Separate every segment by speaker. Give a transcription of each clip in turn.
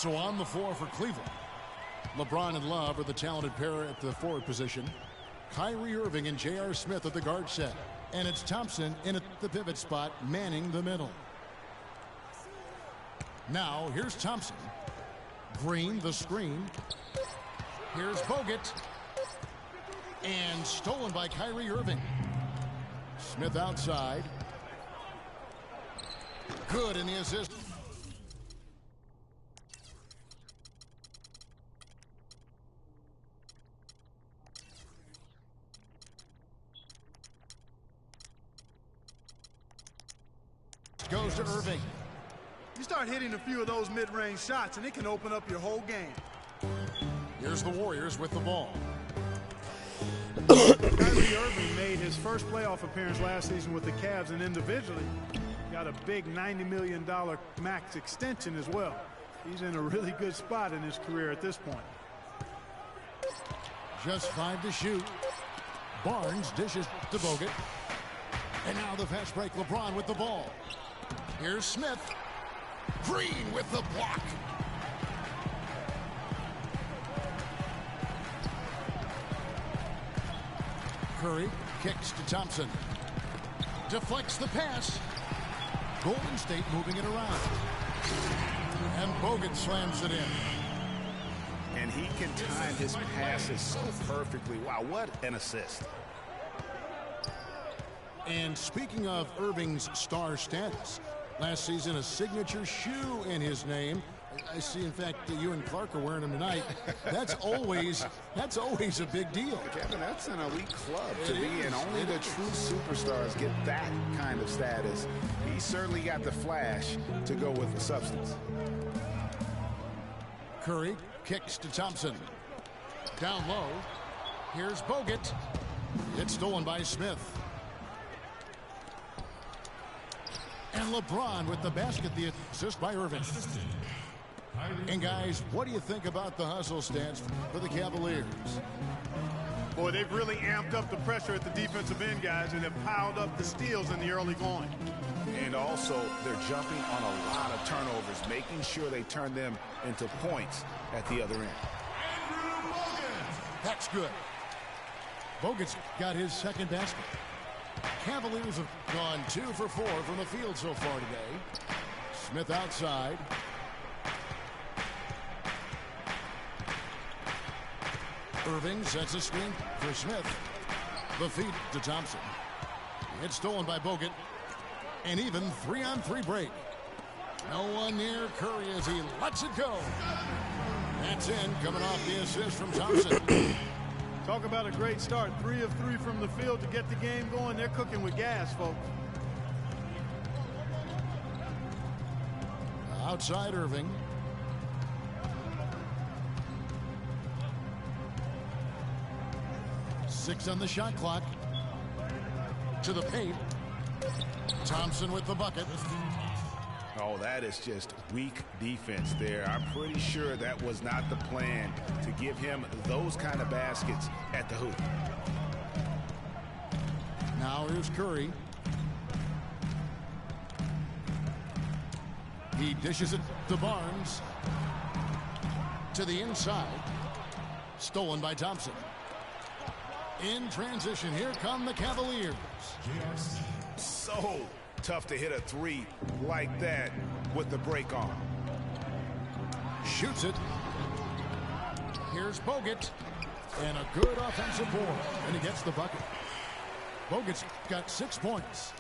Speaker 1: So on the floor for Cleveland, LeBron and Love are the talented pair at the forward position. Kyrie Irving and J.R. Smith at the guard set. And it's Thompson in at the pivot spot, manning the middle. Now, here's Thompson. Green, the screen. Here's Bogut. And stolen by Kyrie Irving. Smith outside. Good in the assist. Goes to Irving.
Speaker 2: You start hitting a few of those mid-range shots, and it can open up your whole game.
Speaker 1: Here's the Warriors with the ball.
Speaker 2: Kyrie Irving made his first playoff appearance last season with the Cavs, and individually got a big $90 million max extension as well. He's in a really good spot in his career at this point.
Speaker 1: Just 5 to shoot. Barnes dishes to Bogut. And now the fast break. LeBron with the ball. Here's Smith. Green with the block. Curry kicks to Thompson. Deflects the pass. Golden State moving it around. And Bogut slams it in.
Speaker 3: And he can time his passes so perfectly. Wow, what an assist.
Speaker 1: And speaking of Irving's star status, last season a signature shoe in his name. I see, in fact, that you and Clark are wearing them tonight. That's always a big deal.
Speaker 3: Kevin, that's an elite club to be in. Only the true superstars get that kind of status. He certainly got the flash to go with the substance.
Speaker 1: Curry kicks to Thompson. Down low. Here's Bogut. It's stolen by Smith. And LeBron with the basket, the assist by Irving. And guys, what do you think about the hustle stance for the Cavaliers?
Speaker 2: Boy, they've really amped up the pressure at the defensive end, guys, and have piled up the steals in the early going.
Speaker 3: And also, they're jumping on a lot of turnovers, making sure they turn them into points at the other end.
Speaker 1: That's good. Bogut's got his second basket. Cavaliers have gone 2 for 4 from the field so far today. Smith outside. Irving sets a screen for Smith. The feed to Thompson. It's stolen by Bogut. And even 3-on-3 break. No one near Curry as he lets it go. That's in, coming off the assist from Thompson.
Speaker 2: Talk about a great start. 3 of 3 from the field to get the game going. They're cooking with gas, folks.
Speaker 1: Outside Irving. Six on the shot clock. To the paint. Thompson with the bucket.
Speaker 3: Oh, that is just weak defense there. I'm pretty sure that was not the plan to give him those kind of baskets at the hoop.
Speaker 1: Now here's Curry. He dishes it to Barnes. To the inside. Stolen by Thompson. In transition, here come the Cavaliers.
Speaker 3: So tough to hit a 3 like that with the break on.
Speaker 1: Shoots it. Here's Bogut. And a good offensive board. And he gets the bucket. Bogut's got 6 points.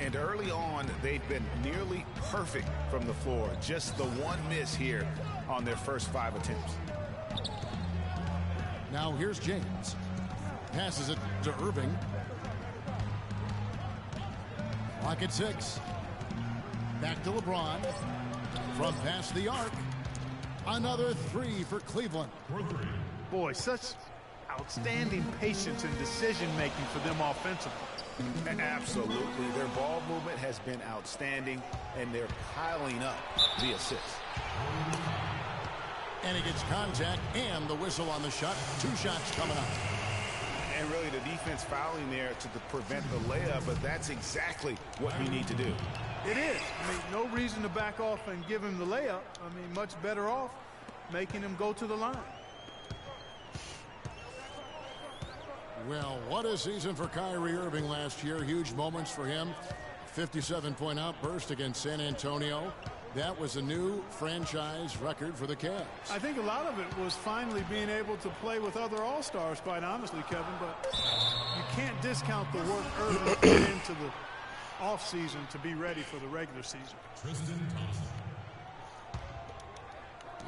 Speaker 3: And early on, they've been nearly perfect from the floor. Just the one miss here on their first 5 attempts.
Speaker 1: Now here's James. Passes it to Irving. Clock at 6. Back to LeBron. From past the arc. Another 3 for Cleveland.
Speaker 2: Boy, such outstanding patience and decision-making for them offensively.
Speaker 3: Absolutely. Their ball movement has been outstanding, and they're piling up the assists.
Speaker 1: And he gets contact and the whistle on the shot. 2 shots coming up.
Speaker 3: And really the defense fouling there to prevent the layup, but that's exactly what you need to do.
Speaker 2: It is. I mean, no reason to back off and give him the layup. I mean, much better off making him go to the line.
Speaker 1: Well, what a season for Kyrie Irving last year. Huge moments for him. 57-point outburst against San Antonio. That was a new franchise record for the Cavs. I
Speaker 2: think a lot of it was finally being able to play with other All-Stars, quite honestly, Kevin. But you can't discount the work Irving put into the offseason to be ready for the regular season.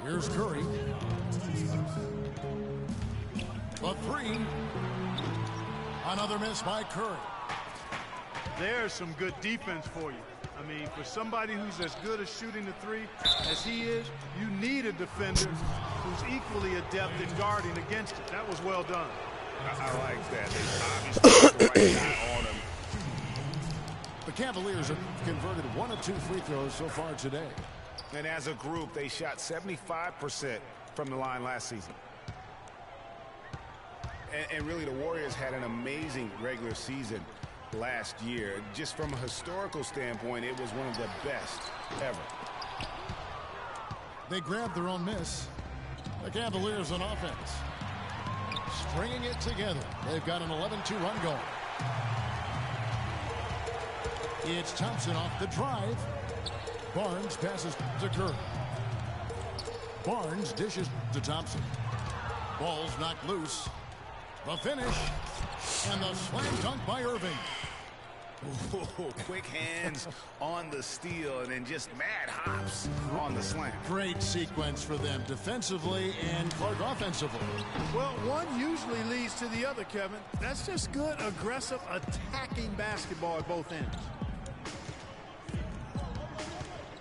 Speaker 1: Here's Curry. A three. Another miss by Curry.
Speaker 2: There's some good defense for you. I mean, for somebody who's as good at shooting the three as he is, you need a defender who's equally adept in guarding against it. That was well done.
Speaker 3: I like that. They obviously put the right guy on him.
Speaker 1: The Cavaliers have converted 1 of 2 free throws so far today.
Speaker 3: And as a group, they shot 75% from the line last season. And really, the Warriors had an amazing regular season last year. Just from a historical standpoint, it was one of the best ever.
Speaker 1: They grabbed their own miss. The Cavaliers on offense, stringing it together. They've got an 11-2 run going. It's Thompson off the drive. Barnes passes to Curry. Barnes dishes to Thompson. Ball's knocked loose. The finish, and the slam dunk by Irving.
Speaker 3: Ooh, quick hands on the steal, and then just mad hops on the slam.
Speaker 1: Great sequence for them defensively and Clark offensively.
Speaker 2: Well, one usually leads to the other, Kevin. That's just good, aggressive, attacking basketball at both ends.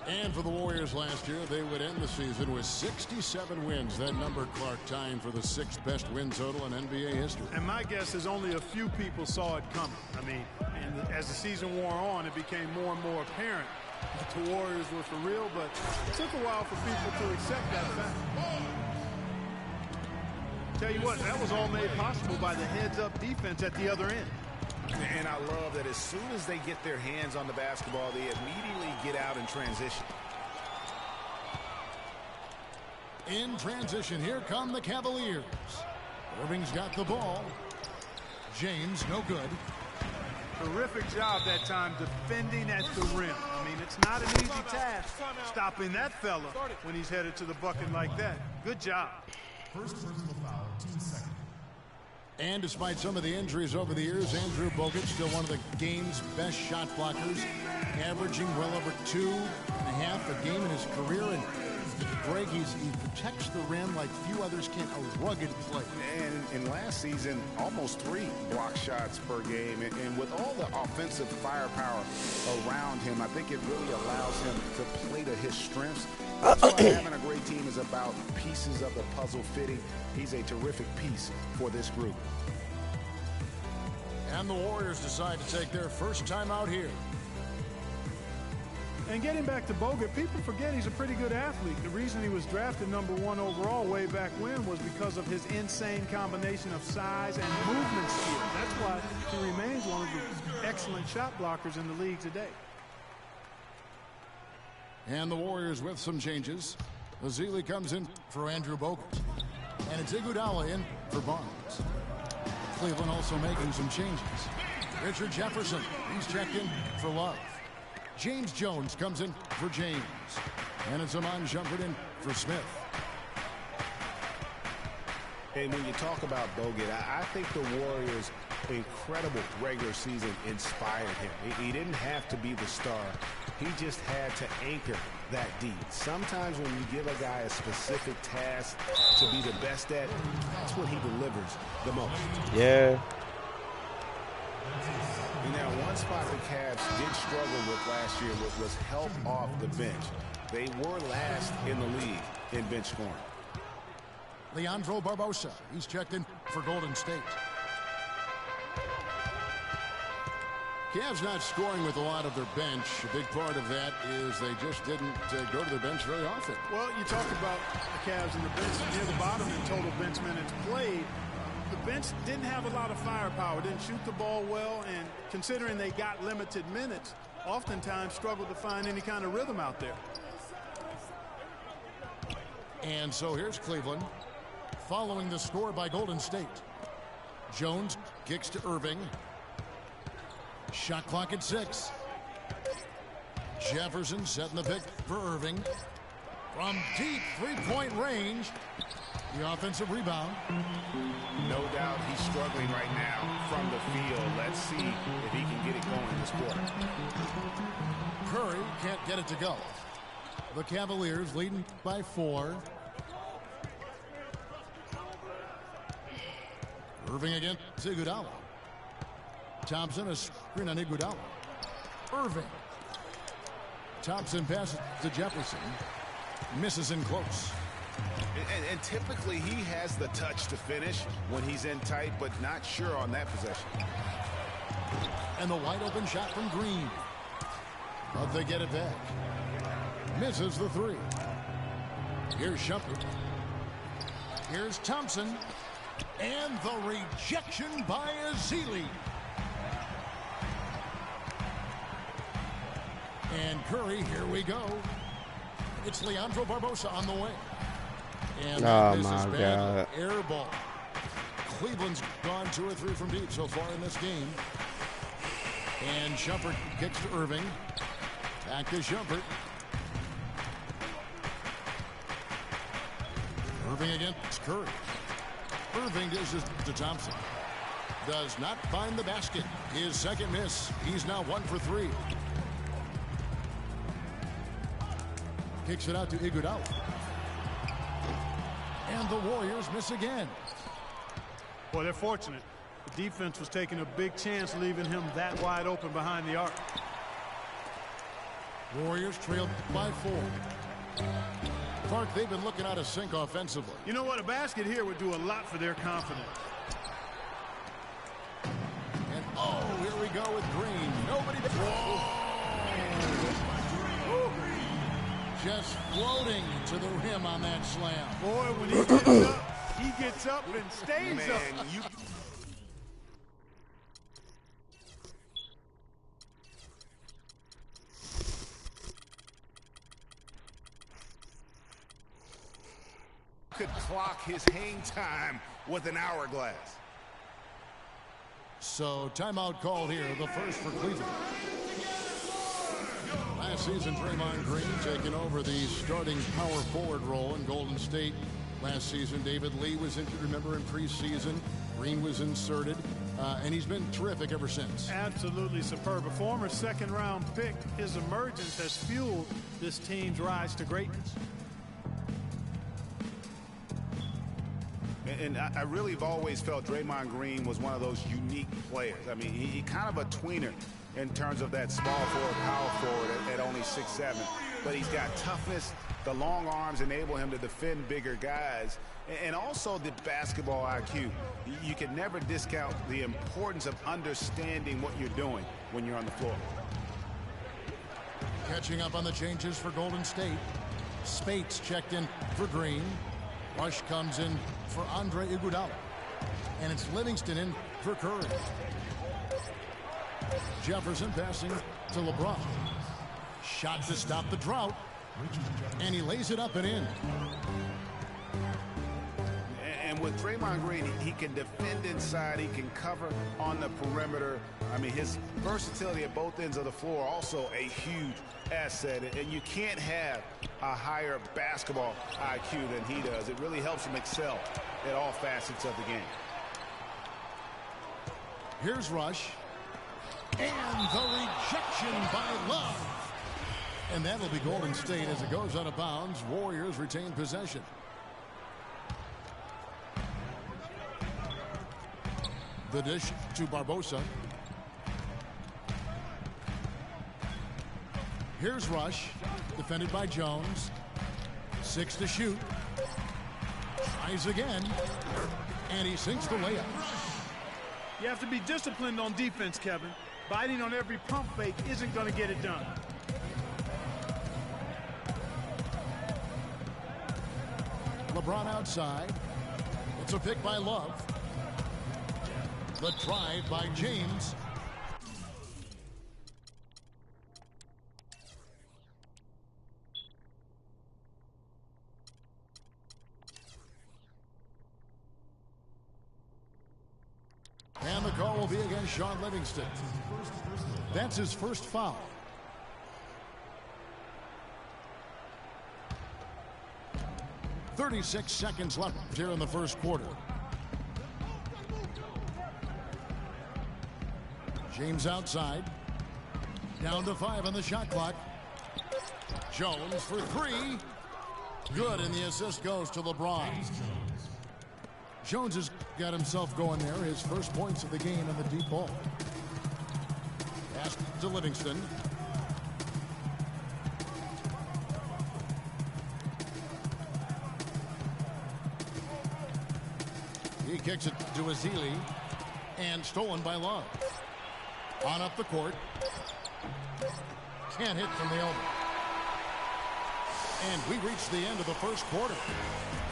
Speaker 1: And for the Warriors last year, they would end the season with 67 wins. That number, Clark, tying for the 6th best win total in NBA history.
Speaker 2: And my guess is only a few people saw it coming. I mean, and as the season wore on, it became more and more apparent that the Warriors were for real, but it took a while for people to accept that fact. Tell you what, that was all made possible by the heads-up defense at the other end.
Speaker 3: And I love that as soon as they get their hands on the basketball, they immediately get out in transition.
Speaker 1: In transition, here come the Cavaliers. Irving's got the ball. James, no good.
Speaker 2: Terrific job that time defending at the rim. I mean, it's not an easy task stopping that fella when he's headed to the bucket like that. Good job.
Speaker 4: First personal foul, team second.
Speaker 1: And despite some of the injuries over the years, Andrew Bogut still one of the game's best shot blockers, averaging well over 2.5 a game in his career. And Greg, he protects the rim like few others can. A rugged play.
Speaker 3: And last season, almost 3 block shots per game. And with all the offensive firepower around him, I think it really allows him to play to his strengths. That's why having a great team is about pieces of the puzzle fitting. He's a terrific piece for this group.
Speaker 1: And the Warriors decide to take their first time out here.
Speaker 2: And getting back to Bogut, people forget he's a pretty good athlete. The reason he was drafted #1 overall way back when was because of his insane combination of size and movement skills. That's why he remains one of the excellent shot blockers in the league today.
Speaker 1: And the Warriors with some changes. Azili comes in for Andrew Bogut. And it's Iguodala in for Barnes. Cleveland also making some changes. Richard Jefferson, he's checked in for Love. James Jones comes in for James. And it's Iman Shumpert in for Smith.
Speaker 3: And when you talk about Bogut, I think the Warriors' incredible regular season inspired him. He didn't have to be the star. He just had to anchor that D. Sometimes when you give a guy a specific task to be the best at, that's when he delivers the most.
Speaker 5: Yeah.
Speaker 3: And now one spot the Cavs did struggle with last year was help off the bench. They were last in the league in bench scoring.
Speaker 1: Leandro Barbosa, he's checked in for Golden State. Cavs not scoring with a lot of their bench. A big part of that is they just didn't go to the bench very often.
Speaker 2: Well, you talk about the Cavs and the bench near the bottom in total bench minutes played. The bench didn't have a lot of firepower, didn't shoot the ball well, and considering they got limited minutes, oftentimes struggle to find any kind of rhythm out there.
Speaker 1: And so here's Cleveland following the score by Golden State. Jones kicks to Irving. Shot clock at 6. Jefferson setting the pick for Irving. From deep three-point range, the offensive rebound.
Speaker 3: No doubt he's struggling right now from the field. Let's see if he can get it going this quarter.
Speaker 1: Curry can't get it to go. The Cavaliers leading by 4. Irving against Iguodala. Thompson, a screen on Iguodala. Irving. Thompson passes to Jefferson. Misses in close.
Speaker 3: And typically he has the touch to finish when he's in tight, but not sure on that possession.
Speaker 1: And the wide open shot from Green. But they get it back. Misses the 3. Here's Shumpert. Here's Thompson. And the rejection by Ezeli. And Curry, here we go. It's Leandro Barbosa on the way. And this is bad. Air ball. Cleveland's gone 2 or 3 from deep so far in this game. And Shumpert kicks to Irving. Back to Shumpert. Irving against Curry. Irving dishes to Thompson. Does not find the basket. His second miss. He's now 1 for 3. Kicks it out to Iguodala. And the Warriors miss again.
Speaker 2: Well, they're fortunate. The defense was taking a big chance leaving him that wide open behind the arc.
Speaker 1: Warriors trailed by 4. Clark, they've been looking out of sync offensively.
Speaker 2: You know what? A basket here would do a lot for their confidence.
Speaker 1: And oh, here we go with Green. Nobody. Just floating to the rim on that slam.
Speaker 2: Boy, when he gets up and stays up.
Speaker 3: You could clock his hang time with an hourglass.
Speaker 1: So timeout called here, the first for Cleveland. Last season, Draymond Green taking over the starting power forward role in Golden State. Last season, David Lee was injured, remember, in preseason. Green was inserted, and he's been terrific ever since.
Speaker 2: Absolutely superb. A former second-round pick, his emergence has fueled this team's rise to greatness.
Speaker 3: And I really have always felt Draymond Green was one of those unique players. I mean, he kind of a tweener in terms of that small forward, power forward at only 6'7". But he's got toughness. The long arms enable him to defend bigger guys. And also the basketball IQ. You can never discount the importance of understanding what you're doing when you're on the floor.
Speaker 1: Catching up on the changes for Golden State. Spates checked in for Green. Rush comes in for Andre Iguodala. And it's Livingston in for Curry. Jefferson passing to LeBron. Shot to stop the drought. And he lays it up and in.
Speaker 3: And with Draymond Green, he can defend inside. He can cover on the perimeter. I mean, his versatility at both ends of the floor also a huge asset. And you can't have a higher basketball IQ than he does. It really helps him excel at all facets of the game.
Speaker 1: Here's Rush. And the rejection by Love. And that'll be Golden State as it goes out of bounds. Warriors retain possession. The dish to Barbosa. Here's Rush, defended by Jones. 6 to shoot. Tries again. And he sinks the layup.
Speaker 2: You have to be disciplined on defense, Kevin. Biting on every pump fake isn't going to get it done.
Speaker 1: LeBron outside. It's a pick by Love. The drive by James. call will be against Sean Livingston. That's his first foul. "36 seconds left here in the first quarter. James outside. Down to 5 on the shot clock. Jones for 3. Good, and the assist goes to LeBron. Jones has got himself going there. His first points of the game on the deep ball. Pass to Livingston. He kicks it to Azili, and stolen by Love. On up the court. Can't hit from the elbow. And we reach the end of the first quarter.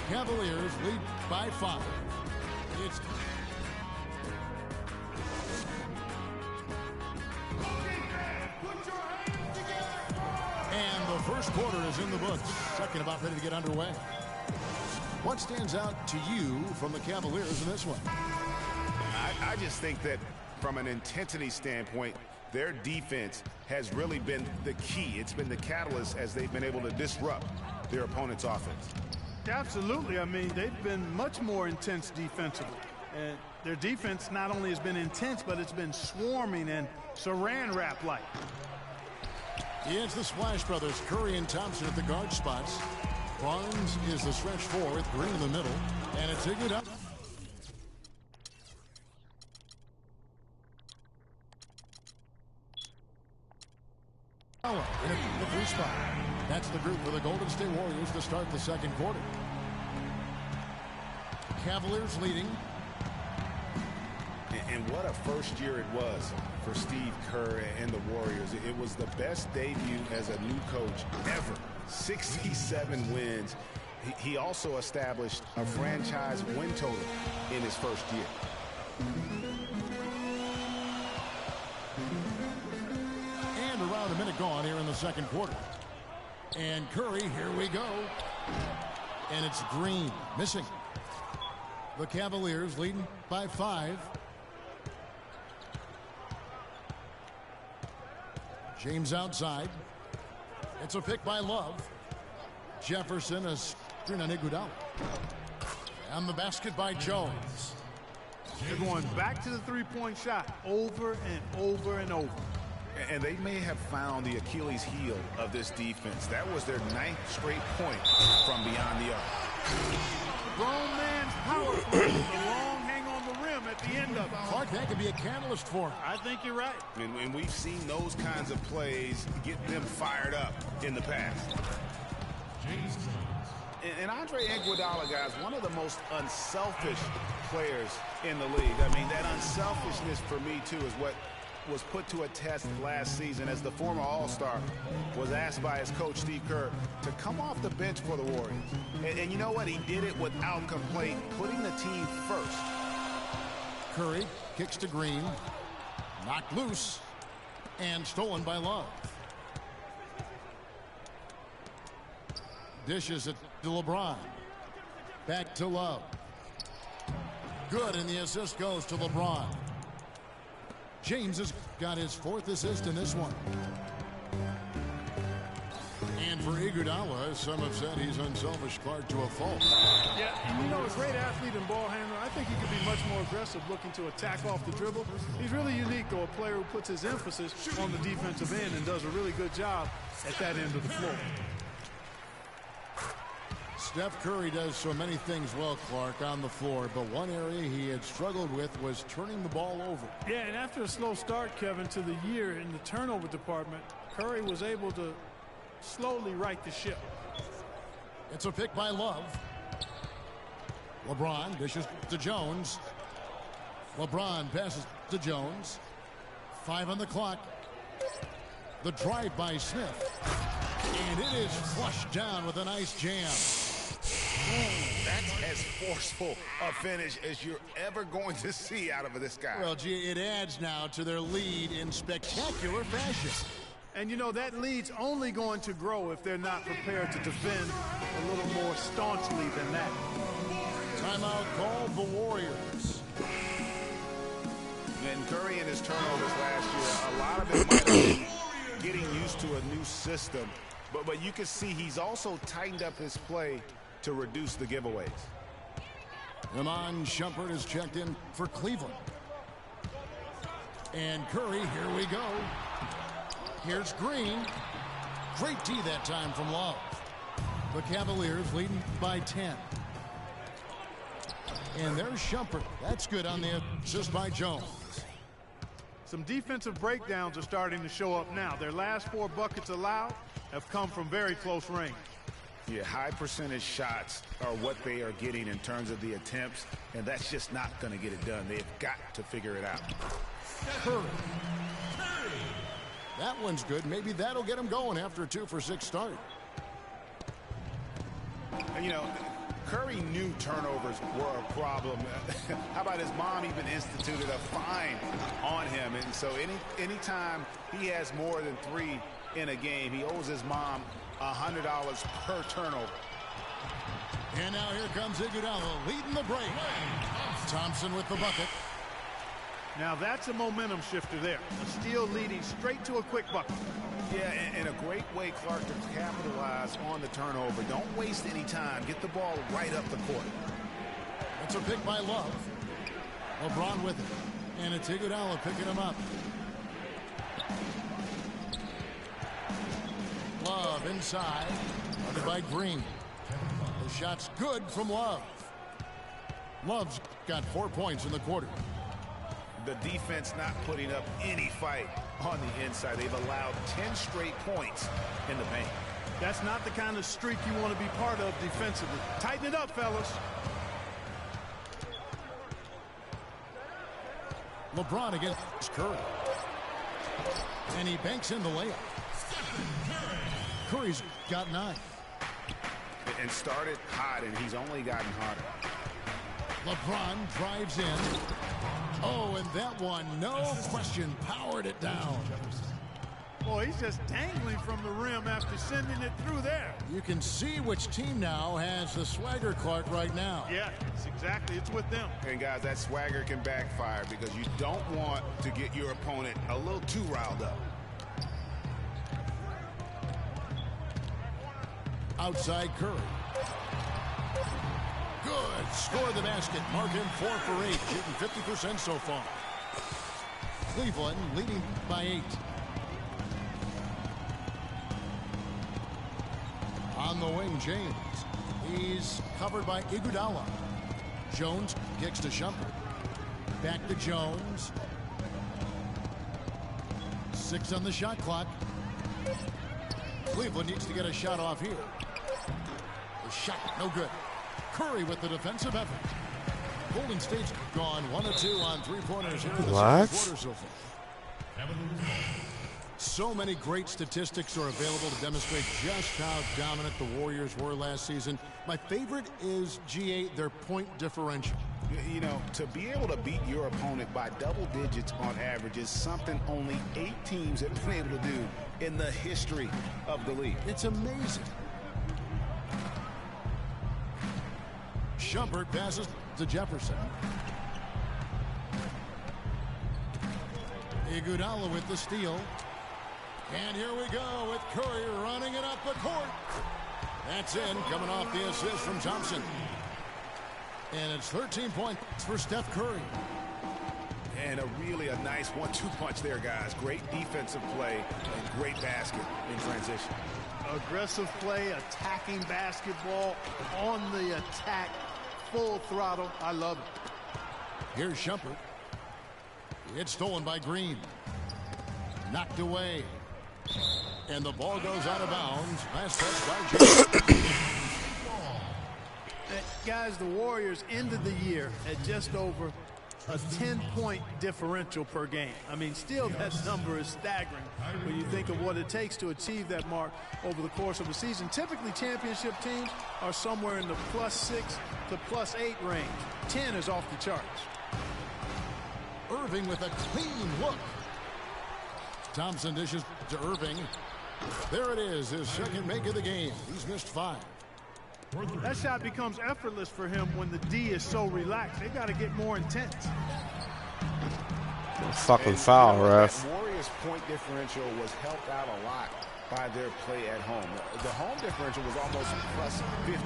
Speaker 1: Cavaliers lead by 5. It's and the first quarter is in the books. Second about ready to get underway. What stands out to you from the Cavaliers in this one?
Speaker 3: I just think that from an intensity standpoint, their defense has really been the key. It's been the catalyst as they've been able to disrupt their opponent's offense.
Speaker 2: Absolutely. I mean, they've been much more intense defensively. And their defense not only has been intense, but it's been swarming and saran wrap like.
Speaker 1: It's the Splash Brothers, Curry and Thompson at the guard spots. Barnes is the stretch 4 with Green in the middle. And it's Iguodala. In the 3 spot. That's the group for the Golden State Warriors to start the second quarter. Cavaliers leading.
Speaker 3: And what a first year it was for Steve Kerr and the Warriors. It was the best debut as a new coach ever. 67 wins. He also established a franchise win total in his first year.
Speaker 1: And around a minute gone here in the second quarter. And Curry, here we go. And it's Green missing. The Cavaliers leading by 5. James outside. It's a pick by Love. Jefferson, a screen on Iguodala. And the basket by Jones.
Speaker 2: They're going back to the three-point shot over and over and over.
Speaker 3: And they may have found the Achilles heel of this defense. That was their 9th straight point from beyond the arc.
Speaker 2: Grown man's power play with the long hang on the rim at the end of it.
Speaker 1: Clark, that could be a catalyst for him.
Speaker 2: I think you're right.
Speaker 3: And we've seen those kinds of plays get them fired up in the past. And Andre Iguodala, guys, one of the most unselfish players in the league. I mean, that unselfishness for me, too, is what was put to a test last season as the former All-Star was asked by his coach, Steve Kerr, to come off the bench for the Warriors. And you know what? He did it without complaint, putting the team first.
Speaker 1: Curry kicks to Green. Knocked loose. And stolen by Love. Dishes it to LeBron. Back to Love. Good, and the assist goes to LeBron. James has got his 4th assist in this one. And for Iguodala, some have said he's unselfish, Clark, to a fault.
Speaker 2: Yeah, and you know, a great athlete and ball handler, I think he could be much more aggressive looking to attack off the dribble. He's really unique, though, a player who puts his emphasis on the defensive end and does a really good job at that end of the floor.
Speaker 1: Steph Curry does so many things well, Clark, on the floor, but one area he had struggled with was turning the ball over.
Speaker 2: Yeah, and after a slow start, Kevin, to the year in the turnover department, Curry was able to slowly right the ship.
Speaker 1: It's a pick by Love. LeBron dishes to Jones. LeBron passes to Jones. 5 on the clock. The drive by Smith. And it is flushed down with a nice jam.
Speaker 3: That's as forceful a finish as you're ever going to see out of this guy.
Speaker 1: Well, gee, it adds now to their lead in spectacular fashion.
Speaker 2: And, you know, that lead's only going to grow if they're not prepared to defend a little more staunchly than that.
Speaker 1: Timeout called the Warriors.
Speaker 3: And Curry and his turnovers last year, a lot of it might have been getting used to a new system. But you can see he's also tightened up his play to reduce the giveaways.
Speaker 1: Iman Shumpert is checked in for Cleveland. And Curry, here we go. Here's Green. Great D that time from Love. The Cavaliers leading by 10. And there's Shumpert. That's good on the assist by Jones.
Speaker 2: Some defensive breakdowns are starting to show up now. Their last 4 buckets allowed have come from very close range.
Speaker 3: Yeah, high percentage shots are what they are getting in terms of the attempts, and that's just not going to get it done. They've got to figure it out.
Speaker 1: Curry. That one's good. Maybe that'll get him going after a 2-for-6 start.
Speaker 3: And, you know, Curry knew turnovers were a problem. How about his mom even instituted a fine on him? And so anytime he has more than 3 in a game, he owes his mom $100 per turnover.
Speaker 1: And now here comes Iguodala leading the break. Thompson with the bucket.
Speaker 2: Now that's a momentum shifter there. A steal leading straight to a quick bucket.
Speaker 3: Yeah, and a great way, Clark, to capitalize on the turnover. Don't waste any time. Get the ball right up the court.
Speaker 1: That's a pick by Love. LeBron with it. And it's Iguodala picking him up. Love inside. Under by Green. The shot's good from Love. Love's got 4 points in the quarter.
Speaker 3: The defense not putting up any fight on the inside. They've allowed 10 straight points in the paint.
Speaker 2: That's not the kind of streak you want to be part of defensively. Tighten it up, fellas.
Speaker 1: LeBron against Curry. And he banks in the layup. Curry's got 9.
Speaker 3: And started hot, and he's only gotten hotter.
Speaker 1: LeBron drives in. Oh, and that one, no question, powered it down.
Speaker 2: Boy, he's just dangling from the rim after sending it through there.
Speaker 1: You can see which team now has the swagger, Clark, right now.
Speaker 2: Yeah, it's with them.
Speaker 3: And guys, that swagger can backfire because you don't want to get your opponent a little too riled up.
Speaker 1: Outside Curry. Good. Score the basket. Mark him 4 for 8. Shooting 50% so far. Cleveland leading by 8. On the wing, James. He's covered by Iguodala. Jones kicks to Shumpert. Back to Jones. 6 on the shot clock. Cleveland needs to get a shot off here. The shot, no good. Curry with the defensive effort. Golden State's gone 1 of 2 on 3-pointers here in the second quarter so far. So many great statistics are available to demonstrate just how dominant the Warriors were last season. My favorite is, GA, their point differential.
Speaker 3: You know, to be able to beat your opponent by double digits on average is something only 8 teams have been able to do in the history of the league.
Speaker 1: It's amazing. Shumpert passes to Jefferson. Iguodala with the steal. And here we go with Curry running it up the court. That's in, coming off the assist from Thompson. And it's 13 points for Steph Curry.
Speaker 3: And a nice 1-2 punch there, guys. Great defensive play and great basket in transition.
Speaker 2: Aggressive play, attacking basketball, on the attack, full throttle. I love it.
Speaker 1: Here's Shumpert. It's stolen by Green. Knocked away. And the ball goes out of bounds. Last touch by James.
Speaker 2: Guys, the Warriors ended the year at just over a 10-point differential per game. I mean, still that number is staggering when you think of what it takes to achieve that mark over the course of a season. Typically, championship teams are somewhere in the +6 to +8 range. 10 is off the charts.
Speaker 1: Irving with a clean look. Thompson dishes to Irving. There it is, his second make of the game. He's missed 5.
Speaker 2: That shot becomes effortless for him when the D is so relaxed. They got to get more intense.
Speaker 5: Fucking foul, ref.
Speaker 3: Warriors' point differential was helped out a lot by their play at home. The home differential was almost plus 15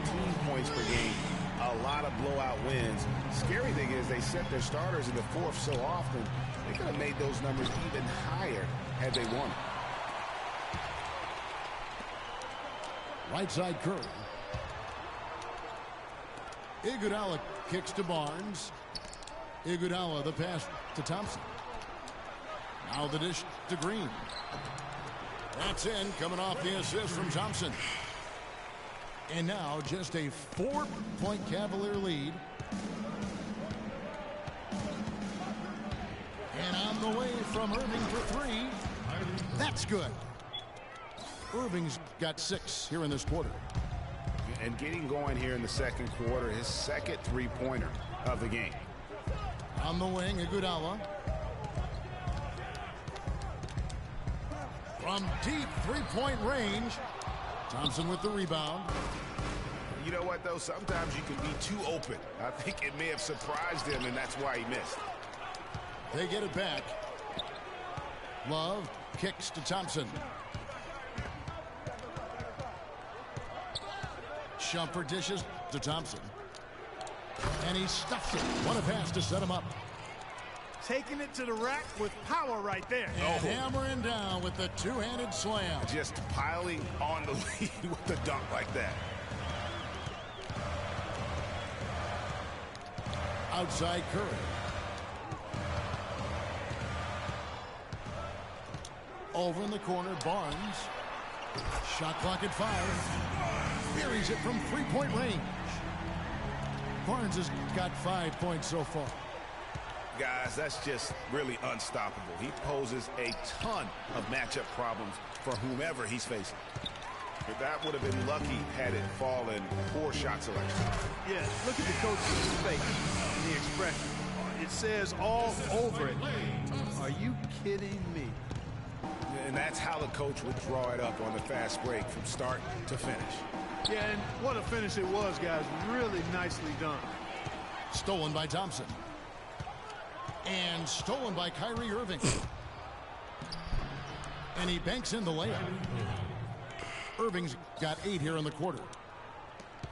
Speaker 3: points per game. A lot of blowout wins. Scary thing is they set their starters in the fourth so often, they could have made those numbers even higher had they won.
Speaker 1: Right side Curry. Iguodala kicks to Barnes. Iguodala the pass to Thompson. Now the dish to Green. That's in, coming off the assist from Thompson. And now just a 4-point Cavalier lead. And on the way from Irving for three. That's good. Irving's got 6 here in this quarter.
Speaker 3: And getting going here in the second quarter, his second three-pointer of the game.
Speaker 1: On the wing, Iguodala. From deep three-point range. Thompson with the rebound.
Speaker 3: You know what, though? Sometimes you can be too open. I think it may have surprised him, and that's why he missed.
Speaker 1: They get it back. Love kicks to Thompson. Shumpert dishes to Thompson. And he stuffs it. What a pass to set him up.
Speaker 2: Taking it to the rack with power right there.
Speaker 1: And hammering down with the two-handed slam.
Speaker 3: Just piling on the lead with the dunk like that.
Speaker 1: Outside Curry. Over in the corner, Barnes. Shot clock at 5. Buries it from three-point range. Barnes has got 5 points so far.
Speaker 3: Guys, that's just really unstoppable. He poses a ton of matchup problems for whomever he's facing. But that would have been lucky had it fallen. Poor shot selection.
Speaker 2: Yeah, look at the coach's face and the expression. It says all over it. Are you kidding me?
Speaker 3: And that's how the coach would draw it up on the fast break from start to finish.
Speaker 2: Yeah, and what a finish it was, guys. Really nicely done.
Speaker 1: Stolen by Thompson. And stolen by Kyrie Irving. And he banks in the layup. Irving's got 8 here in the quarter.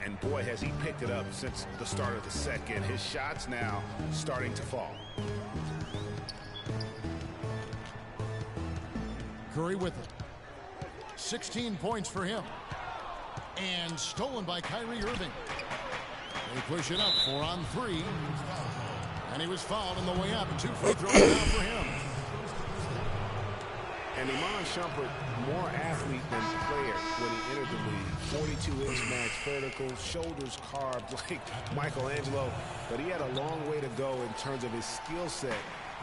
Speaker 3: And boy, has he picked it up since the start of the second. His shots now starting to fall.
Speaker 1: Curry with it. 16 points for him. And stolen by Kyrie Irving. They push it up 4 on 3. And he was fouled on the way up. 2 free throws down for him.
Speaker 3: And Iman Shumpert, more athlete than player when he entered the league. 42-inch max vertical, shoulders carved like Michelangelo. But he had a long way to go in terms of his skill set.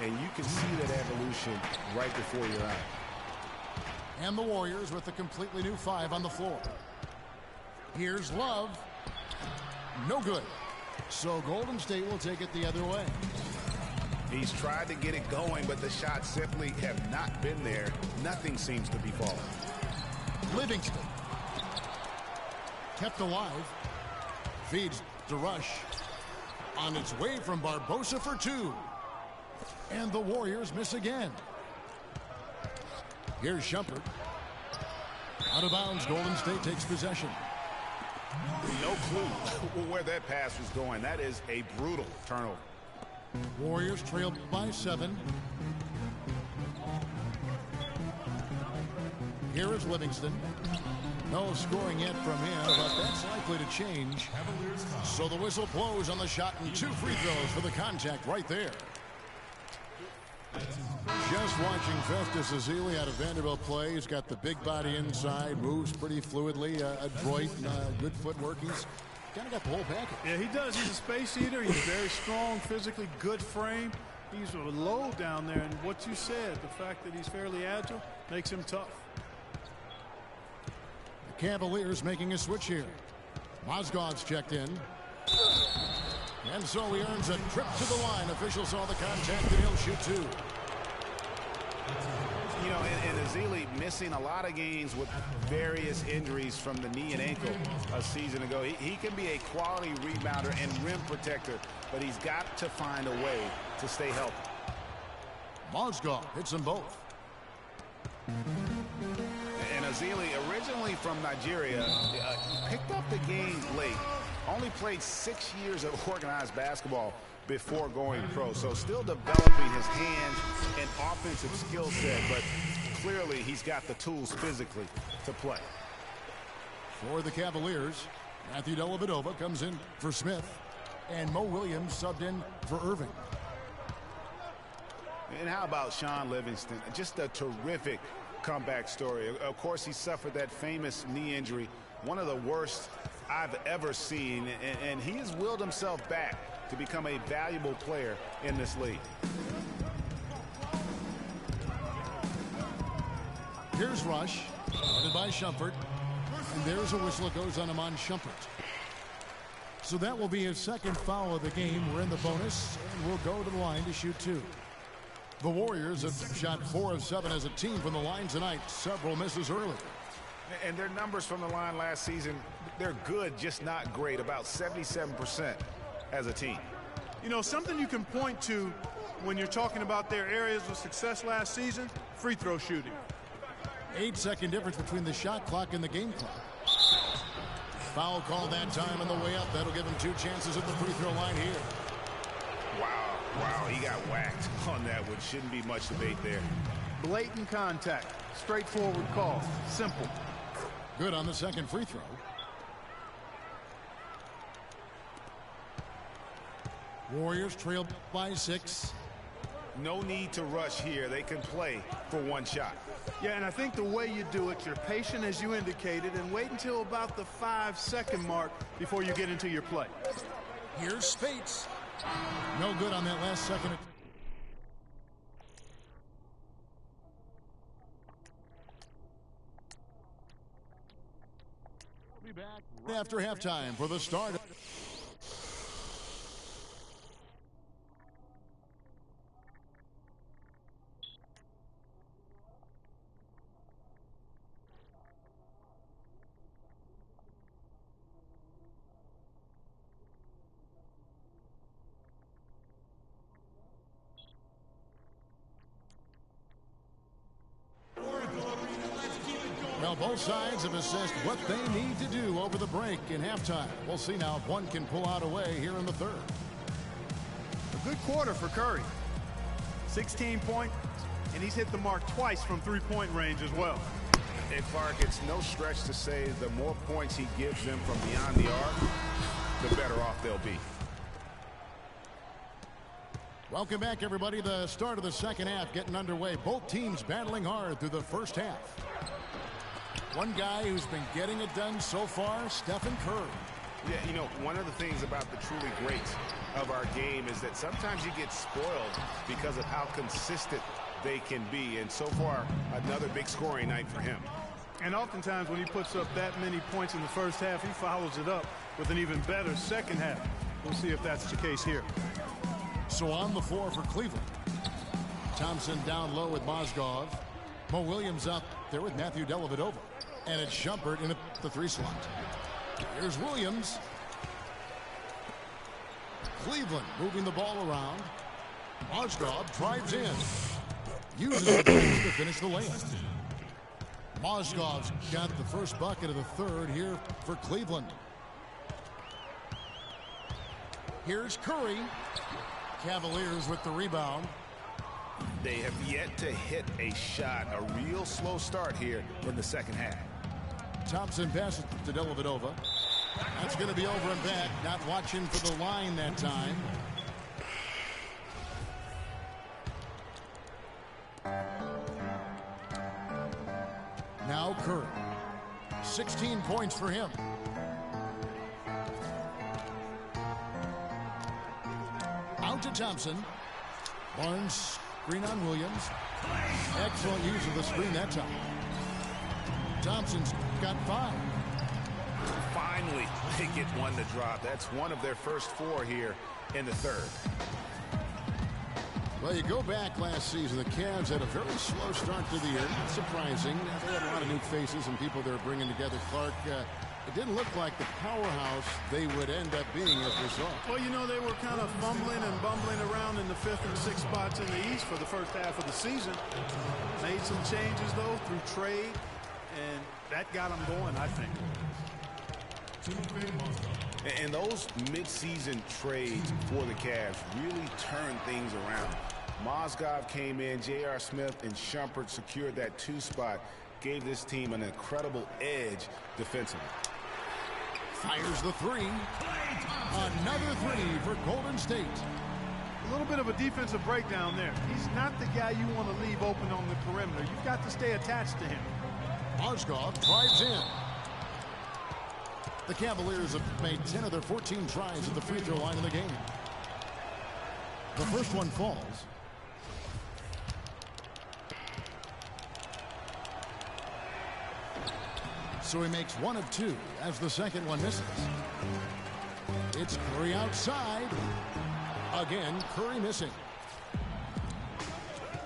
Speaker 3: And you can see that evolution right before your eyes.
Speaker 1: And the Warriors with a completely new 5 on the floor. Here's Love. No good. So Golden State will take it the other way.
Speaker 3: He's tried to get it going, but the shots simply have not been there. Nothing seems to be falling.
Speaker 1: Livingston. Kept alive. Feeds to Rush. On its way from Barbosa for 2. And the Warriors miss again. Here's Shumpert. Out of bounds, Golden State takes possession.
Speaker 3: No clue where that pass was going. That is a brutal turnover.
Speaker 1: Warriors trailed by 7. Here is Livingston. No scoring yet from him, but that's likely to change. So the whistle blows on the shot and 2 free throws for the contact right there. Just watching Festus Ezeli out of Vanderbilt play. He's got the big body inside, moves pretty fluidly, adroit, good footwork. He's kind of got the whole package.
Speaker 2: Yeah, he does. He's a space eater. He's very strong, physically good frame. He's low down there, and what you said, the fact that he's fairly agile, makes him tough.
Speaker 1: The Cavaliers making a switch here. Mozgov's checked in. And so he earns a trip to the line. Officials saw the contact, and he'll shoot 2.
Speaker 3: You know, and Ezeli missing a lot of games with various injuries from the knee and ankle a season ago. He can be a quality rebounder and rim protector, but he's got to find a way to stay healthy.
Speaker 1: Mozgov hits them both.
Speaker 3: And Azili, originally from Nigeria, picked up the game late. Only played 6 years of organized basketball before going pro. So still developing his hands and offensive skill set, but clearly he's got the tools physically to play.
Speaker 1: For the Cavaliers, Matthew Dellavedova comes in for Smith, and Mo Williams subbed in for Irving.
Speaker 3: And how about Sean Livingston? Just a terrific comeback story. Of course, he suffered that famous knee injury, one of the worst I've ever seen, and he has willed himself back to become a valuable player in this league.
Speaker 1: Here's Rush, guarded by Shumpert, and there's a whistle that goes on him on Shumpert. So that will be his second foul of the game. We're in the bonus, and we'll go to the line to shoot 2. The Warriors have shot 4 of 7 as a team from the line tonight. Several misses early.
Speaker 3: And their numbers from the line last season, they're good, just not great. About 77% as a team.
Speaker 2: You know, something you can point to when you're talking about their areas of success last season, free throw shooting.
Speaker 1: 8-second difference between the shot clock and the game clock. Foul call that time on the way up. That'll give him 2 chances at the free throw line here.
Speaker 3: Wow, he got whacked on that, which shouldn't be much debate there.
Speaker 2: Blatant contact, straightforward call, simple.
Speaker 1: Good on the second free throw. Warriors trail by 6.
Speaker 3: No need to rush here. They can play for 1 shot.
Speaker 2: Yeah, and I think the way you do it, you're patient as you indicated, and wait until about the 5-second mark before you get into your play.
Speaker 1: Here's Spates. No good on that last second. We'll be back after halftime for the start. Well, both sides have assessed what they need to do over the break in halftime. We'll see now if one can pull out a way here in the third.
Speaker 2: A good quarter for Curry. 16 points, and he's hit the mark twice from 3-point range as well.
Speaker 3: And Clark, it's no stretch to say the more points he gives them from beyond the arc, the better off they'll be.
Speaker 1: Welcome back, everybody. The start of the second half getting underway. Both teams battling hard through the first half. One guy who's been getting it done so far, Stephen Curry.
Speaker 3: Yeah, you know, one of the things about the truly greats of our game is that sometimes you get spoiled because of how consistent they can be. And so far, another big scoring night for him.
Speaker 2: And oftentimes when he puts up that many points in the first half, he follows it up with an even better second half. We'll see if that's the case here.
Speaker 1: So on the floor for Cleveland. Thompson down low with Mozgov. Mo Williams up there with Matthew Dellavedova. And it's Shumpert in the 3 slot. Here's Williams. Cleveland moving the ball around. Mozgov drives in. Uses the pace to finish the layup. Mozgov's got the first bucket of the third here for Cleveland. Here's Curry. Cavaliers with the rebound.
Speaker 3: They have yet to hit a shot. A real slow start here in the second half.
Speaker 1: Thompson passes to Dellavedova. That's going to be over and back. Not watching for the line that time. Now Curry. 16 points for him. Out to Thompson. Barnes screen on Williams. Excellent use of the screen that time. Thompson's got 5.
Speaker 3: Finally, they get one to drop. That's one of their first 4 here in the third.
Speaker 1: Well, you go back last season, the Cavs had a very slow start to the year. Not surprising. They had a lot of new faces and people they're bringing together. Clark, It didn't look like the powerhouse they would end up being as we saw.
Speaker 2: Well, you know, they were kind of fumbling and bumbling around in the 5th and 6th spots in the East for the first half of the season. Made some changes, though, through trade, and that got them going, I think.
Speaker 3: And those midseason trades for the Cavs really turned things around. Mozgov came in, J.R. Smith and Shumpert secured that 2 spot, gave this team an incredible edge defensively.
Speaker 1: Fires the 3. Another 3 for Golden State.
Speaker 2: A little bit of a defensive breakdown there. He's not the guy you want to leave open on the perimeter. You've got to stay attached to him.
Speaker 1: Mozgov drives in. The Cavaliers have made 10 of their 14 tries at the free throw line in the game. The first one falls. So he makes 1 of 2 as the second one misses. It's Curry outside. Again, Curry missing.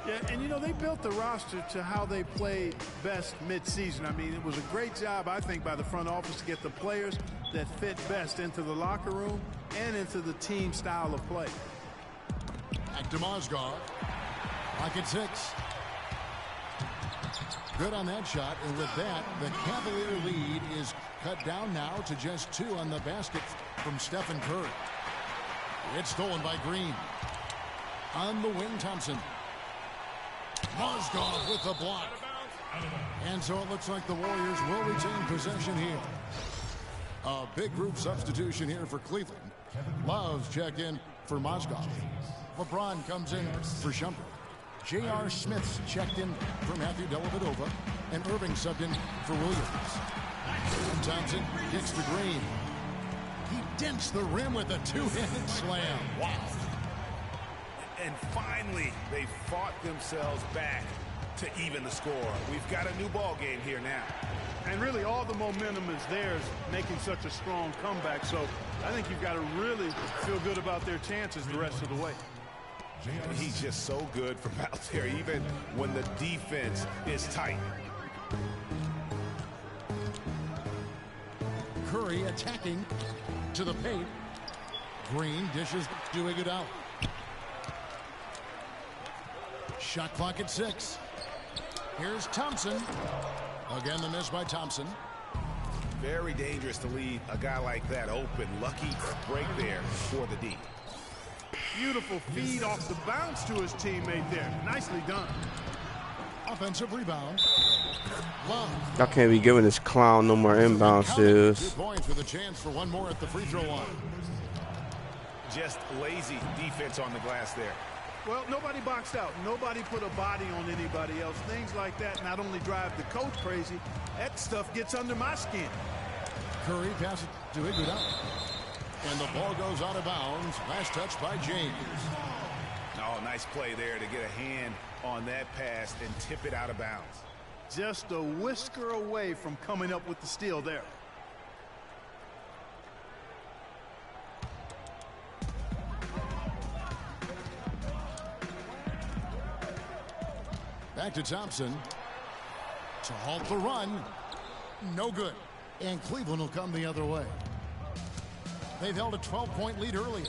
Speaker 2: Yeah, and you know, they built the roster to how they play best midseason. I mean, it was a great job, I think, by the front office to get the players that fit best into the locker room and into the team style of play.
Speaker 1: Back to Mozgov. Pocket 6. Good on that shot, and with that, the Cavalier lead is cut down now to just 2 on the basket from Stephen Curry. It's stolen by Green. On the wing, Thompson. Mozgov with the block. And so it looks like the Warriors will retain possession here. A big group substitution here for Cleveland. Love's check in for Mozgov. LeBron comes in for Shumpert. J.R. Smith's checked in for Matthew Dellavedova, and Irving subbed in for Williams. And Thompson kicks to Green. He dents the rim with a 2-handed slam. Wow.
Speaker 3: And finally, they fought themselves back to even the score. We've got a new ball game here now.
Speaker 2: And really, all the momentum is theirs, making such a strong comeback. So I think you've got to really feel good about their chances the rest of the way.
Speaker 3: He's just so good from out there, even when the defense is tight.
Speaker 1: Curry attacking to the paint. Green dishes to Iguodala. Shot clock at 6. Here's Thompson. Again, the miss by Thompson.
Speaker 3: Very dangerous to leave a guy like that open. Lucky break there for the D.
Speaker 2: Beautiful feed off the bounce to his teammate there. Nicely done.
Speaker 1: Offensive rebound. Love.
Speaker 5: Y'all can't be giving this clown no more inbounds, dudes.
Speaker 1: 2 points with a chance for 1 more at the free throw line.
Speaker 3: Just lazy defense on the glass there.
Speaker 2: Well, nobody boxed out. Nobody put a body on anybody else. Things like that not only drive the coach crazy, that stuff gets under my skin.
Speaker 1: Curry passes to Iguodala. And the ball goes out of bounds. Last touch by James.
Speaker 3: Oh, nice play there to get a hand on that pass and tip it out of bounds.
Speaker 2: Just a whisker away from coming up with the steal there.
Speaker 1: Back to Thompson. To halt the run. No good. And Cleveland will come the other way. They've held a 12-point lead early.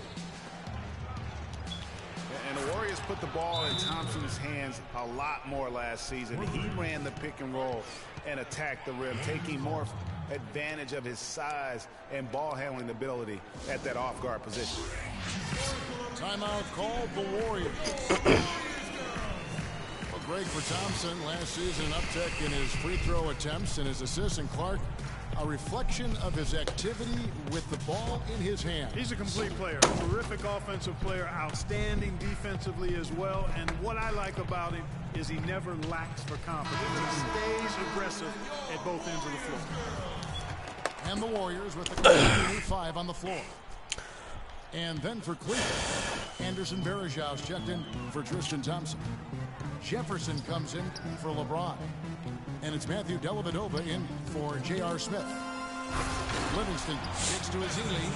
Speaker 3: And the Warriors put the ball in Thompson's hands a lot more last season. He ran the pick and roll and attacked the rim, taking more advantage of his size and ball handling ability at that off-guard position.
Speaker 1: Timeout called the Warriors. Well, great for Thompson. Last season, an uptick in his free throw attempts and his assists. And Clark, a reflection of his activity with the ball in his hand.
Speaker 2: He's a complete player, a terrific offensive player, outstanding defensively as well. And what I like about him is he never lacks for confidence. He stays aggressive at both ends of the floor.
Speaker 1: And the Warriors with the 5 on the floor. And then for Cleveland, Anderson Varejao checked in for Tristan Thompson. Jefferson comes in for LeBron. And it's Matthew Dellavedova in for J.R. Smith. Livingston kicks to Azili.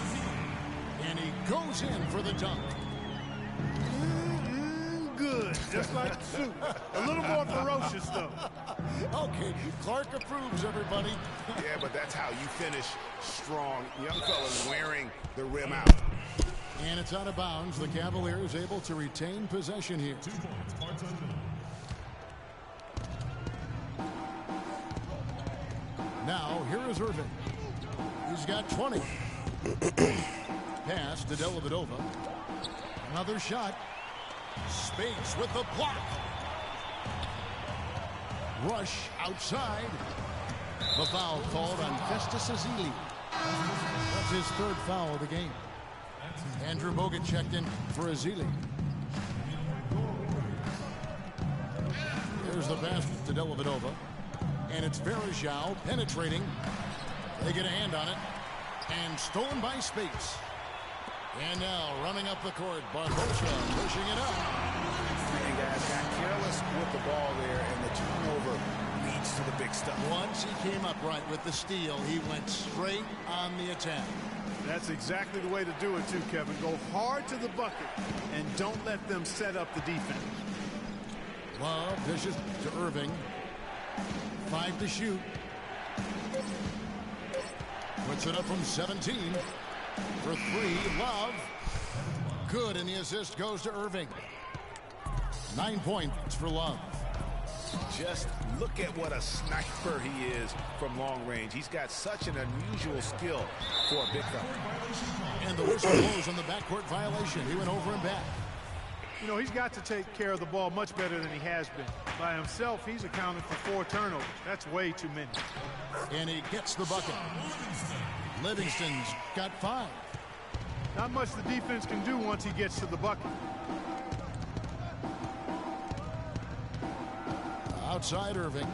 Speaker 1: And he goes in for the dunk.
Speaker 2: Good, just like soup. A little more ferocious, though.
Speaker 1: Okay, Clark approves, everybody.
Speaker 3: Yeah, but that's how you finish strong. Young fella's wearing the rim out.
Speaker 1: And it's out of bounds. The Cavaliers able to retain possession here.
Speaker 4: 2 points, parts unknown.
Speaker 1: Now, here is Irving. He's got 20. Pass to Dellavedova. Another shot. Space with the block. Rush outside. The foul called on Festus Ezeli. That's his third foul of the game. Andrew Bogut checked in for Ezeli. There's the pass to Dellavedova. And it's Verajao penetrating. They get a hand on it. And stolen by Spates. And now running up the court, Barbosa pushing it up.
Speaker 3: And guys got careless with the ball there, and the turnover leads to the big stuff.
Speaker 1: Once he came up right with the steal, he went straight on the attack.
Speaker 2: That's exactly the way to do it, too, Kevin. Go hard to the bucket and don't let them set up the defense.
Speaker 1: Love dishes to Irving. 5 to shoot. Puts it up from 17. For 3, Love. Good, and the assist goes to Irving. 9 points for Love.
Speaker 3: Just look at what a sniper he is from long range. He's got such an unusual skill for a big fella.
Speaker 1: And the whistle blows on the backcourt violation. He went over and back.
Speaker 2: You know, he's got to take care of the ball much better than he has been. By himself, he's accounted for 4 turnovers. That's way too many.
Speaker 1: And he gets the bucket. Livingston's got 5.
Speaker 2: Not much the defense can do once he gets to the bucket.
Speaker 1: Outside Irving.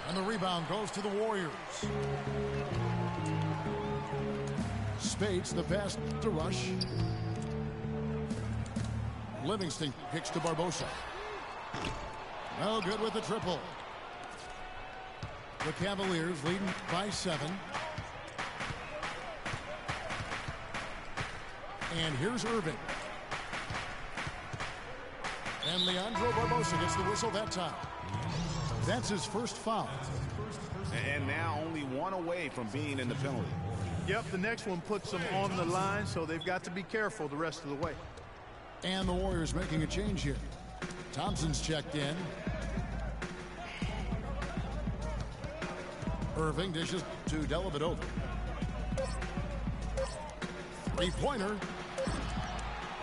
Speaker 1: And the rebound goes to the Warriors. Spates the pass to Rush. Livingston kicks to Barbosa. No good with the triple. The Cavaliers leading by 7. And here's Irving. And Leandro Barbosa gets the whistle that time. That's his first foul.
Speaker 3: And now only 1 away from being in the penalty.
Speaker 2: Yep, the next one puts them on the line, so they've got to be careful the rest of the way.
Speaker 1: And the Warriors making a change here. Thompson's checked in. Irving dishes to Dellavedova. 3-pointer.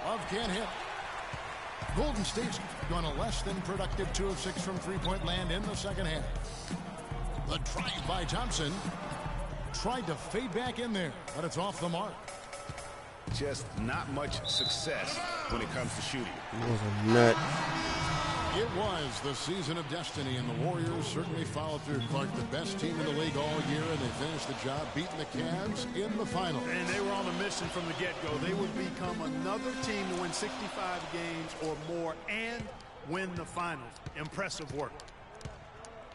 Speaker 1: Love can't hit. Golden State's gone a less than productive 2 of 6 from three-point land in the second half. The drive by Thompson. Tried to fade back in there, but it's off the mark.
Speaker 3: Just not much success when it comes to shooting.
Speaker 5: That was a nut.
Speaker 1: It was the season of destiny, and the Warriors certainly followed through. Clark, the best team in the league all year, and they finished the job beating the Cavs in the final.
Speaker 2: And they were on a mission from the get-go. They would become another team to win 65 games or more and win the finals. Impressive work.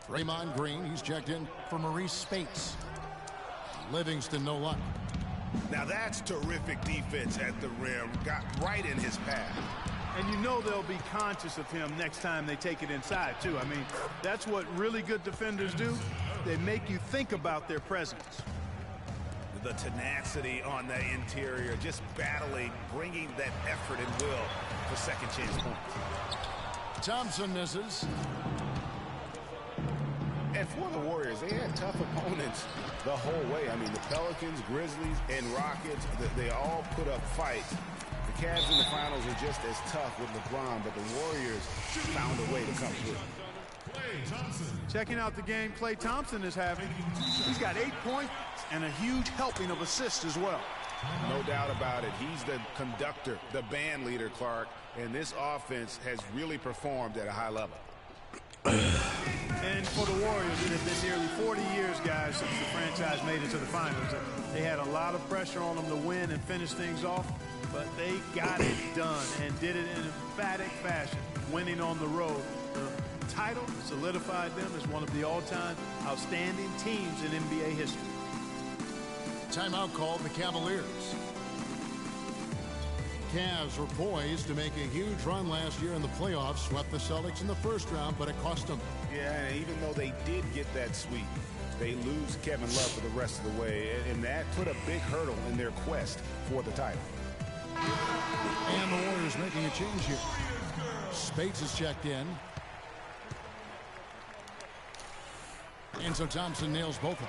Speaker 1: Draymond Green, he's checked in for Maurice Spates. Livingston, no luck.
Speaker 3: Now that's terrific defense at the rim. Got right in his path.
Speaker 2: And you know they'll be conscious of him next time they take it inside, too. I mean, that's what really good defenders do. They make you think about their presence.
Speaker 3: The tenacity on the interior, just battling, bringing that effort and will for second chance points.
Speaker 1: Thompson misses.
Speaker 3: And for the Warriors, they had tough opponents the whole way. I mean, the Pelicans, Grizzlies, and Rockets, they all put up fights. The Cavs in the finals are just as tough with LeBron, but the Warriors found a way to come through.
Speaker 2: Checking out the game Klay Thompson is having. He's got 8 points and a huge helping of assists as well.
Speaker 3: No doubt about it. He's the conductor, the band leader, Clark, and this offense has really performed at a high level.
Speaker 2: And for the Warriors, it has been nearly 40 years, guys, since the franchise made it to the finals. They had a lot of pressure on them to win and finish things off, but they got it done and did it in emphatic fashion, winning on the road. The title solidified them as one of the all-time outstanding teams in NBA history.
Speaker 1: Timeout called the Cavaliers. Cavs were poised to make a huge run last year in the playoffs, swept the Celtics in the first round, but it cost them.
Speaker 3: Yeah, and even though they did get that sweep, they lose Kevin Love for the rest of the way, and that put a big hurdle in their quest for the title.
Speaker 1: And the Warriors making a change here. Spates is checked in. And so Thompson nails both of them.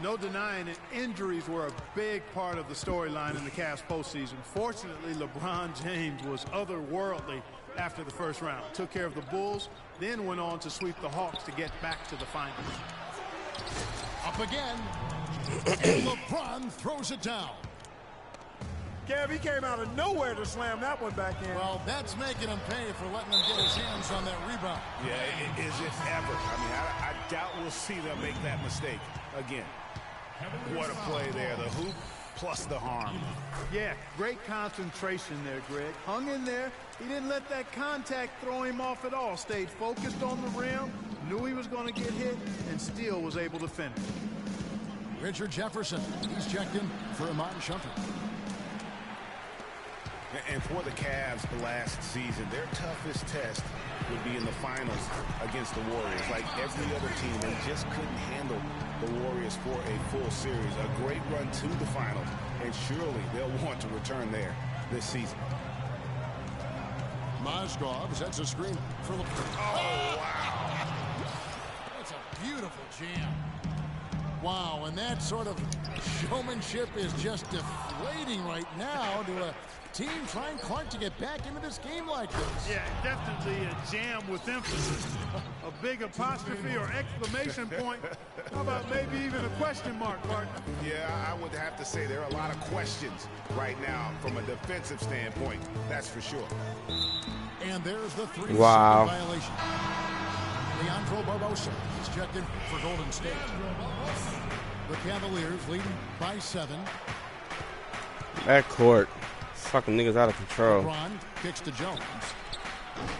Speaker 2: No denying it, injuries were a big part of the storyline in the Cavs postseason. Fortunately, LeBron James was otherworldly after the first round. Took care of the Bulls, then went on to sweep the Hawks to get back to the finals.
Speaker 1: Up again. And LeBron throws it down.
Speaker 2: Kev, he came out of nowhere to slam that one back in.
Speaker 1: Well, that's making him pay for letting him get his hands on that rebound.
Speaker 3: Yeah, is it ever? I mean, I doubt we'll see them make that mistake again. What a play there. The hoop plus the harm.
Speaker 2: Yeah, great concentration there, Greg. Hung in there. He didn't let that contact throw him off at all. Stayed focused on the rim, knew he was going to get hit, and still was able to finish.
Speaker 1: Richard Jefferson, he's checked in for Iman Shumpert.
Speaker 3: And for the Cavs last season, their toughest test would be in the finals against the Warriors. Like every other team, they just couldn't handle the Warriors for a full series. A great run to the finals, and surely they'll want to return there this season.
Speaker 1: Mozgov sets a screen for LeBron.
Speaker 3: Oh, wow.
Speaker 1: That's a beautiful jam. Wow, and that sort of showmanship is just deflating right now to a team trying Clark to get back into this game like this.
Speaker 2: Yeah, definitely a jam with emphasis. A big apostrophe or exclamation point. How about maybe even a question mark, Clark?
Speaker 3: Yeah, I would have to say there are a lot of questions right now from a defensive standpoint. That's for sure.
Speaker 1: And there's the 3-second violation. Leandro Barbosa is checked in for Golden State. The Cavaliers leading by 7.
Speaker 5: That court. Fucking niggas out of control.
Speaker 1: LeBron kicks to Jones.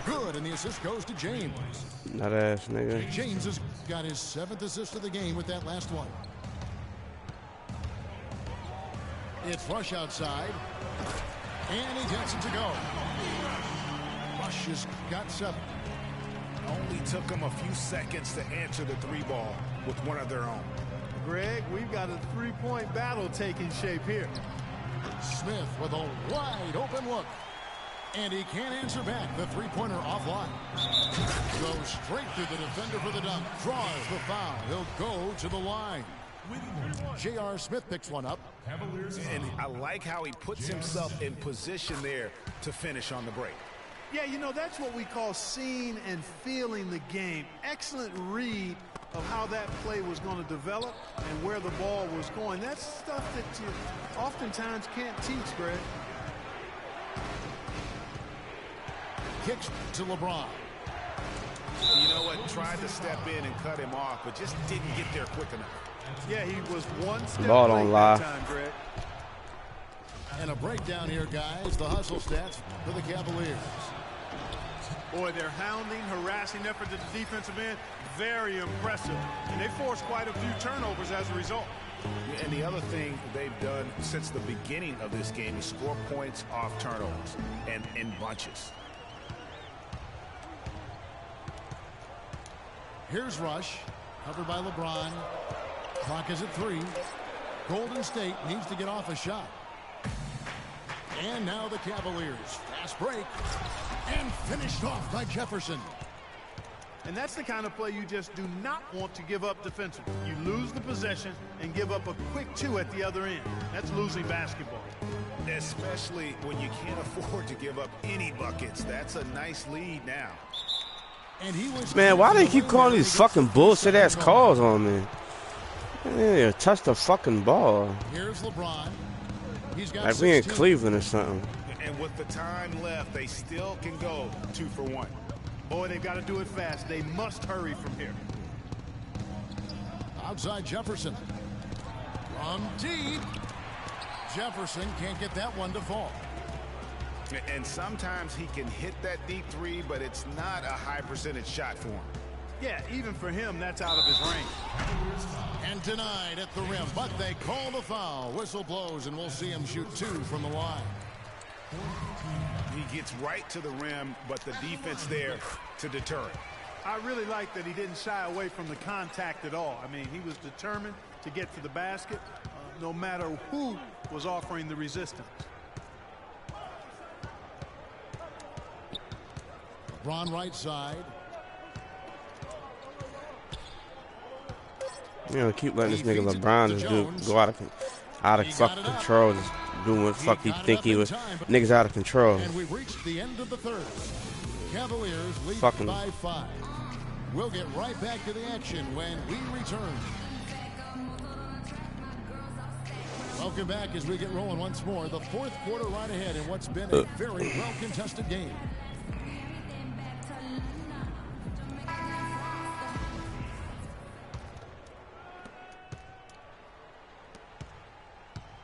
Speaker 1: Good, and the assist goes to James.
Speaker 5: That ass nigga.
Speaker 1: James has got his 7th assist of the game with that last one. It's Rush outside, and he gets it to go. Rush has got 7.
Speaker 3: Only took them a few seconds to answer the 3-ball with one of their own.
Speaker 2: Greg, we've got a 3-point battle taking shape here.
Speaker 1: Smith with a wide open look. And he can't answer back. The 3-pointer offline. Goes straight through the defender for the dunk. Draws the foul. He'll go to the line. J.R. Smith picks one up.
Speaker 3: And I like how he puts himself in position there to finish on the break.
Speaker 2: Yeah, you know, that's what we call seeing and feeling the game. Excellent read of how that play was going to develop and where the ball was going. That's stuff that you oftentimes can't teach, Greg.
Speaker 1: Kicks to LeBron.
Speaker 3: You know what? Tried to step in and cut him off, but just didn't get there quick enough.
Speaker 2: Yeah, he was one step
Speaker 5: ball
Speaker 2: late
Speaker 5: don't lie.
Speaker 2: that time, Greg.
Speaker 1: And a breakdown here, guys. The hustle stats for the Cavaliers.
Speaker 2: Boy, their hounding, harassing effort at the defensive end, very impressive. And they forced quite a few turnovers as a result.
Speaker 3: And the other thing they've done since the beginning of this game is score points off turnovers and in bunches.
Speaker 1: Here's Rush, covered by LeBron. Clock is at 3. Golden State needs to get off a shot. And now the Cavaliers. Fast break. And finished off by Jefferson.
Speaker 2: And that's the kind of play you just do not want to give up defensively. You lose the possession and give up a quick 2 at the other end. That's losing basketball.
Speaker 3: Especially when you can't afford to give up any buckets. That's a nice lead now.
Speaker 1: And he was
Speaker 5: Man, why they keep calling these fucking bullshit ass calls on me? Yeah, touch the fucking ball.
Speaker 1: Here's LeBron. He's got
Speaker 5: Like we in
Speaker 1: 16.
Speaker 5: Cleveland or something.
Speaker 3: And with the time left, they still can go 2 for 1.
Speaker 2: Boy, they've got to do it fast. They must hurry from here.
Speaker 1: Outside Jefferson. From deep. Jefferson can't get that one to fall.
Speaker 3: And sometimes he can hit that deep 3, but it's not a high percentage shot for him.
Speaker 2: Yeah, even for him, that's out of his range.
Speaker 1: And denied at the rim, but they call the foul. Whistle blows, and we'll see him shoot 2 from the line.
Speaker 3: He gets right to the rim, but the defense there to deter it.
Speaker 2: I really like that he didn't shy away from the contact at all. I mean, he was determined to get to the basket, no matter who was offering the resistance.
Speaker 1: LeBron right side.
Speaker 5: You know, keep letting this nigga LeBron just go out of fucking control, just doing what the fuck he think he was. Niggas out of control.
Speaker 1: And we've reached the end of the third. Cavaliers lead
Speaker 5: Fucking
Speaker 1: by 5. We'll get right back to the action when we return. Welcome back as we get rolling once more. The fourth quarter right ahead in what's been a very well-contested game.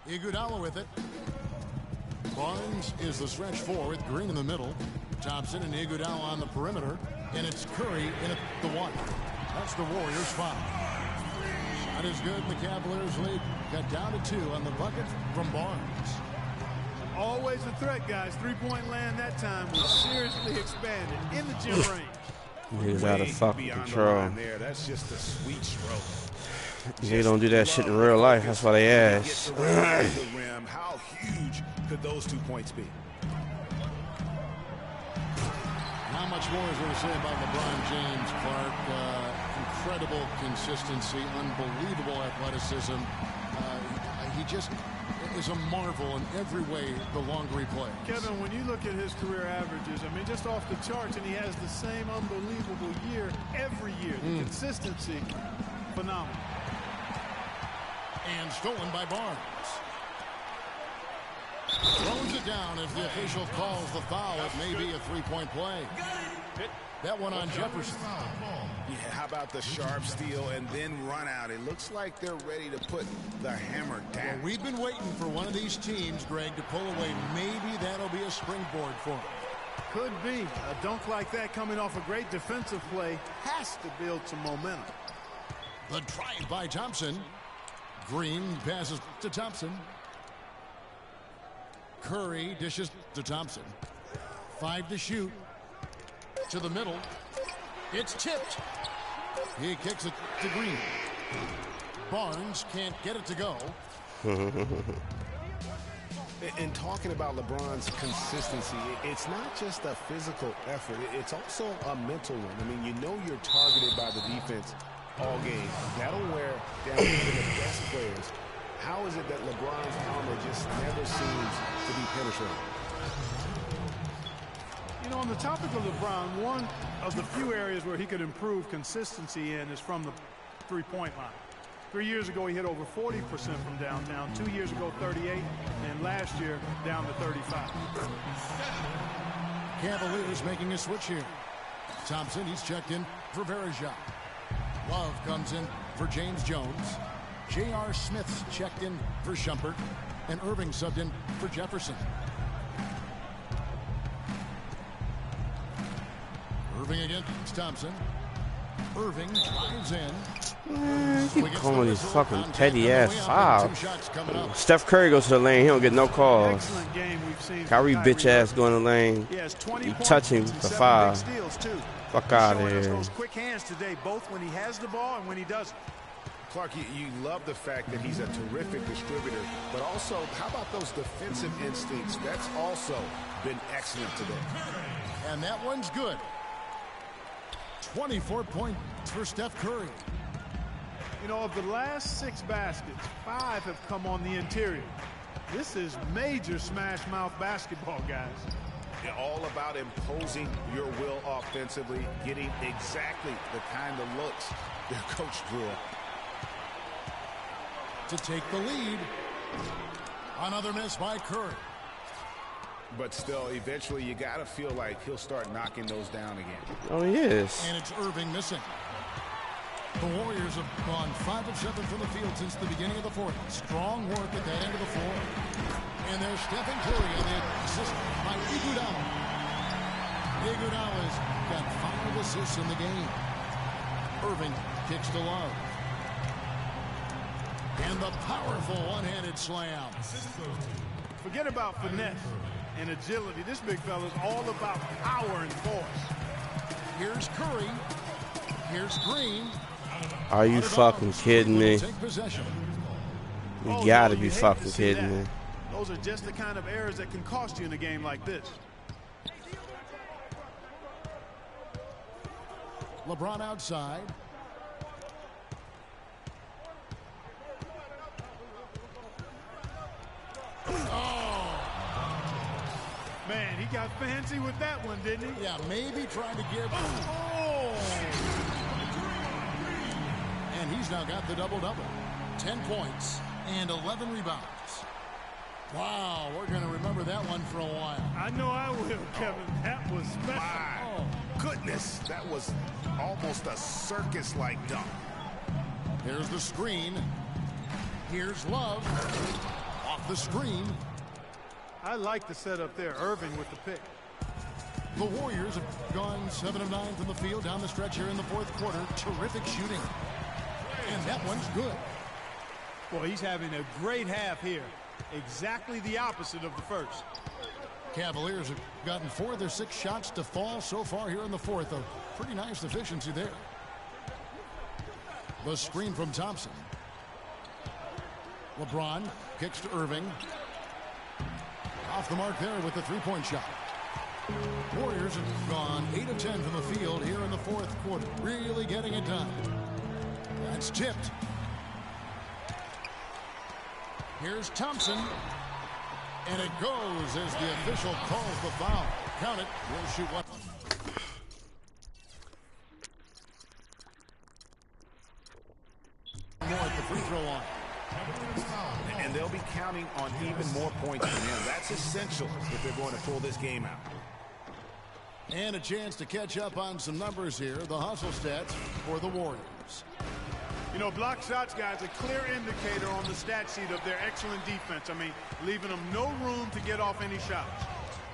Speaker 1: Iguodala with it. Barnes is the stretch 4 with Green in the middle. Thompson and Iguodala on the perimeter. And it's Curry in at the 1. That's the Warriors' foul. Shot is good. The Cavaliers lead. Got down to 2 on the bucket from Barnes.
Speaker 2: Always a threat, guys. Three-point land that time was seriously expanded in the gym range.
Speaker 5: Niggas out of fucking control.
Speaker 3: There. That's just a sweet stroke.
Speaker 5: They don't do that shit in real life. That's why they ass.
Speaker 3: How huge could those 2 points be?
Speaker 1: Not much more is there to say about LeBron James, Clark. Incredible consistency, unbelievable athleticism. He just is a marvel in every way the longer he plays.
Speaker 2: Kevin, when you look at his career averages, I mean, just off the charts, and he has the same unbelievable year every year. The consistency, phenomenal.
Speaker 1: And stolen by Barnes. Throws it down if the official calls the foul. It may be a three-point play. That one on Jefferson.
Speaker 3: Yeah, how about the sharp steal and then run out? It looks like they're ready to put the hammer down.
Speaker 1: Well, we've been waiting for one of these teams, Greg, to pull away. Maybe that'll be a springboard for them.
Speaker 2: Could be. A dunk like that coming off a great defensive play has to build some momentum.
Speaker 1: The drive by Thompson. Green passes to Thompson. Curry dishes to Thompson. 5 to shoot. To the middle. It's tipped. He kicks it to Green. Barnes can't get it to go.
Speaker 3: And talking about LeBron's consistency, it's not just a physical effort. It's also a mental one. I mean, you know you're targeted by the defense all game. That'll wear down even the best players. How is it that LeBron's armor just never seems to be penetrating?
Speaker 2: You know, on the topic of LeBron, one of the few areas where he could improve consistency in is from the three-point line. 3 years ago, he hit over 40% from downtown. 2 years ago, 38, and last year, down to 35.
Speaker 1: Cavaliers making a switch here. Thompson, he's checked in for Verejao. Love comes in for James Jones. J.R. Smith's checked in for Shumpert. And Irving subbed in for Jefferson. Irving against Thompson. Irving drives in.
Speaker 5: Keep calling these fucking petty ass fouls. Steph Curry goes to the lane, he don't get no calls. Kyrie bitch ass go in the lane. You touch him for foul. Fuck out of here.
Speaker 2: Quick hands today, both when he has the ball and when he doesn't.
Speaker 3: Clark, you love the fact that he's a terrific distributor, but also, how about those defensive instincts? That's also been excellent today.
Speaker 1: And that one's good. 24 points for Steph Curry.
Speaker 2: You know, of the last 6 baskets, 5 have come on the interior. This is major smash mouth basketball, guys.
Speaker 3: Yeah, all about imposing your will offensively, getting exactly the kind of looks their coach drew up.
Speaker 1: To take the lead. Another miss by Curry.
Speaker 3: But still, eventually, you got to feel like he'll start knocking those down again.
Speaker 5: Oh, he is.
Speaker 1: And it's Irving missing. The Warriors have gone 5 of 7 from the field since the beginning of the fourth. Strong work at that end of the floor. And there's Stephen Curry on the assist by Iguodala. Iguodala's got 5 assists in the game. Irving kicks to Love. And the powerful one-handed slam.
Speaker 2: Forget about finesse and agility. This big fella is all about power and force.
Speaker 1: Here's Curry. Here's Green.
Speaker 5: Are you fucking kidding me? You gotta be fucking kidding me.
Speaker 2: Those are just the kind of errors that can cost you in a game like this.
Speaker 1: LeBron outside. Oh.
Speaker 2: Man, he got fancy with that one, didn't he?
Speaker 1: Yeah, maybe trying to give. Oh. And he's now got the double-double. 10 points and 11 rebounds. Wow, we're going to remember that one for a while.
Speaker 2: I know I will, Kevin. That was special.
Speaker 3: My goodness, that was almost a circus-like dunk.
Speaker 1: Here's the screen. Here's Love. Off the screen.
Speaker 2: I like the setup there. Irving with the pick.
Speaker 1: The Warriors have gone 7 of 9 from the field down the stretch here in the fourth quarter. Terrific shooting. And that one's good.
Speaker 2: Boy, he's having a great half here. Exactly the opposite of the first.
Speaker 1: Cavaliers have gotten 4 of their 6 shots to fall so far here in the fourth. A pretty nice efficiency there. The screen from Thompson. LeBron kicks to Irving. Off the mark there with the three-point shot. Warriors have gone 8 of 10 from the field here in the fourth quarter. Really getting it done. That's tipped. Here's Thompson. And it goes as the official calls the foul. Count it. We'll shoot one. More at the free throw line.
Speaker 3: And they'll be counting on even more points from him. That's essential if they're going to pull this game out.
Speaker 1: And a chance to catch up on some numbers here. The hustle stats for the Warriors.
Speaker 2: You know, block shots, guys, a clear indicator on the stat sheet of their excellent defense. I mean, leaving them no room to get off any shots.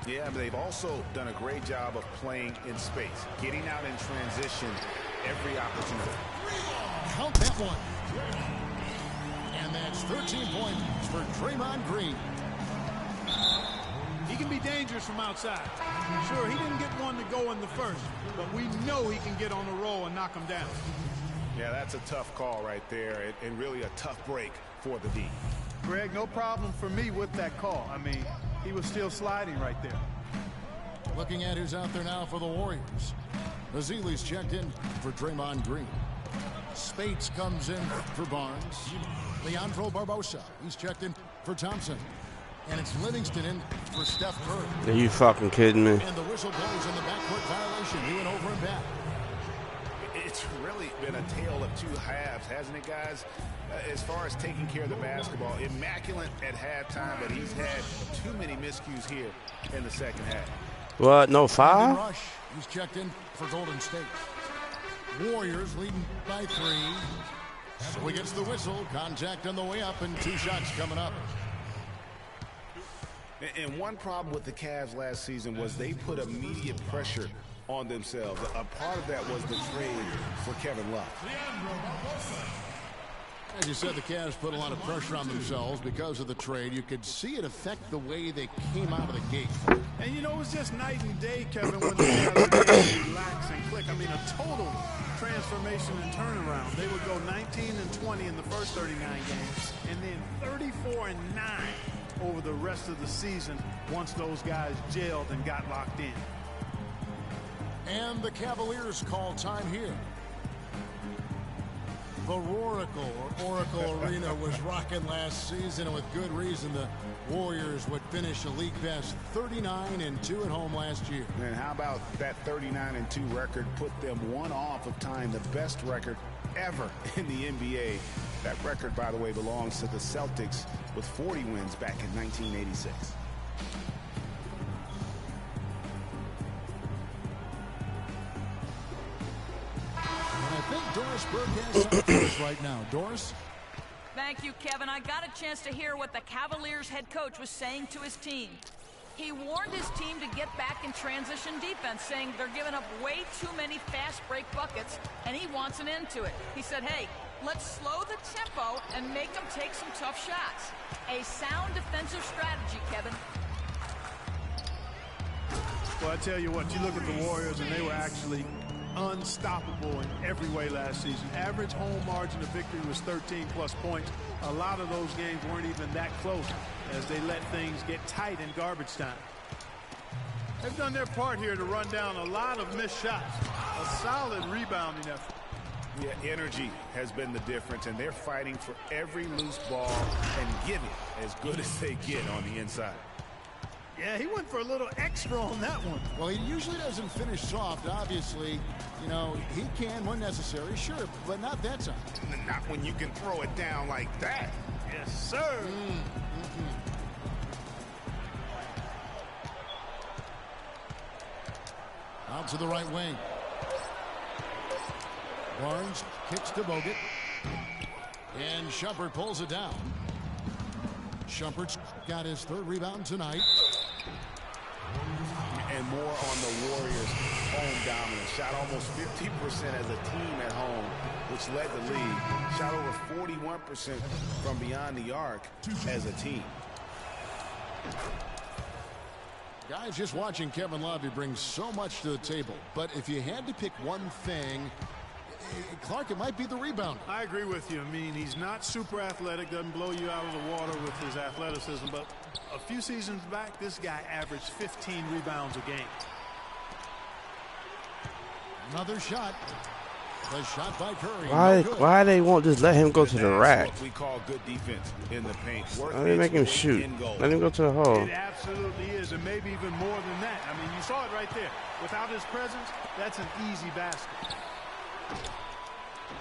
Speaker 3: Yeah, but they've also done a great job of playing in space, getting out in transition every opportunity.
Speaker 1: Count that one. And that's 13 points for Draymond Green.
Speaker 2: He can be dangerous from outside. Sure, he didn't get one to go in the first, but we know he can get on the roll and knock him down.
Speaker 3: Yeah, that's a tough call right there, and really a tough break for the D.
Speaker 2: Greg, no problem for me with that call. I mean, he was still sliding right there.
Speaker 1: Looking at who's out there now for the Warriors. Azili's checked in for Draymond Green. Spates comes in for Barnes. Leandro Barbosa, he's checked in for Thompson. And it's Livingston in for Steph Curry.
Speaker 5: Are you fucking kidding me?
Speaker 1: And the whistle blows in the backcourt violation. He went over and back.
Speaker 3: It's really been a tale of two halves, hasn't it, guys? As far as taking care of the basketball, immaculate at halftime, but he's had too many miscues here in the second half.
Speaker 5: What? No foul?
Speaker 1: Rush, he's checked in for Golden State. Warriors leading by 3. So he gets the whistle. Contact on the way up, and 2 shots coming up.
Speaker 3: And one problem with the Cavs last season was they put immediate pressure on themselves. A part of that was the trade for Kevin Love.
Speaker 1: As you said, the Cavs put a lot of pressure on themselves because of the trade. You could see it affect the way they came out of the gate.
Speaker 2: And, you know, it was just night and day, Kevin, when the Cavs relax and click. I mean, a total transformation and turnaround. They would go 19-20 in the first 39 games, and then 34-9 over the rest of the season once those guys gelled and got locked in.
Speaker 1: And the Cavaliers call time here. The Roracle, or Oracle Arena, was rocking last season, and with good reason. The Warriors would finish a league best 39-2 at home last year.
Speaker 3: And how about that 39-2 record put them one off of tying the best record ever in the NBA. That record, by the way, belongs to the Celtics with 40 wins back in 1986.
Speaker 1: I think Doris Burke has something for us right now. Doris?
Speaker 6: Thank you, Kevin. I got a chance to hear what the Cavaliers head coach was saying to his team. He warned his team to get back in transition defense, saying they're giving up way too many fast break buckets, and he wants an end to it. He said, hey, let's slow the tempo and make them take some tough shots. A sound defensive strategy, Kevin.
Speaker 2: Well, I tell you what, you look at the Warriors, and they were actually unstoppable in every way last season. Average home margin of victory was 13+ points. A lot of those games weren't even that close as they let things get tight in garbage time. They've done their part here to run down a lot of missed shots. A solid rebounding effort.
Speaker 3: Yeah, energy has been the difference, and they're fighting for every loose ball and giving as good as they get on the inside.
Speaker 2: Yeah, he went for a little extra on that one.
Speaker 1: Well, he usually doesn't finish soft, obviously. You know, he can when necessary, sure, but not that time.
Speaker 3: Not when you can throw it down like that.
Speaker 2: Yes, sir.
Speaker 1: Out to the right wing. Barnes kicks to Bogut. And Shumpert pulls it down. Shumpert's got his 3rd rebound tonight.
Speaker 3: And more on the Warriors' home dominance. Shot almost 50% as a team at home, which led the league. Shot over 41% from beyond the arc as a team.
Speaker 1: Guys, just watching Kevin Love, he brings so much to the table. But if you had to pick one thing, Clark, it might be the rebound.
Speaker 2: I agree with you. I mean, he's not super athletic, doesn't blow you out of the water with his athleticism, but a few seasons back, this guy averaged 15 rebounds a game.
Speaker 1: Another shot. The shot by Curry.
Speaker 5: Why they won't just let him go to the rack?
Speaker 3: What we call good defense in the paint.
Speaker 5: Why they make him shoot? Let him go to the hole.
Speaker 2: It absolutely is, and maybe even more than that. I mean, you saw it right there. Without his presence, that's an easy basket.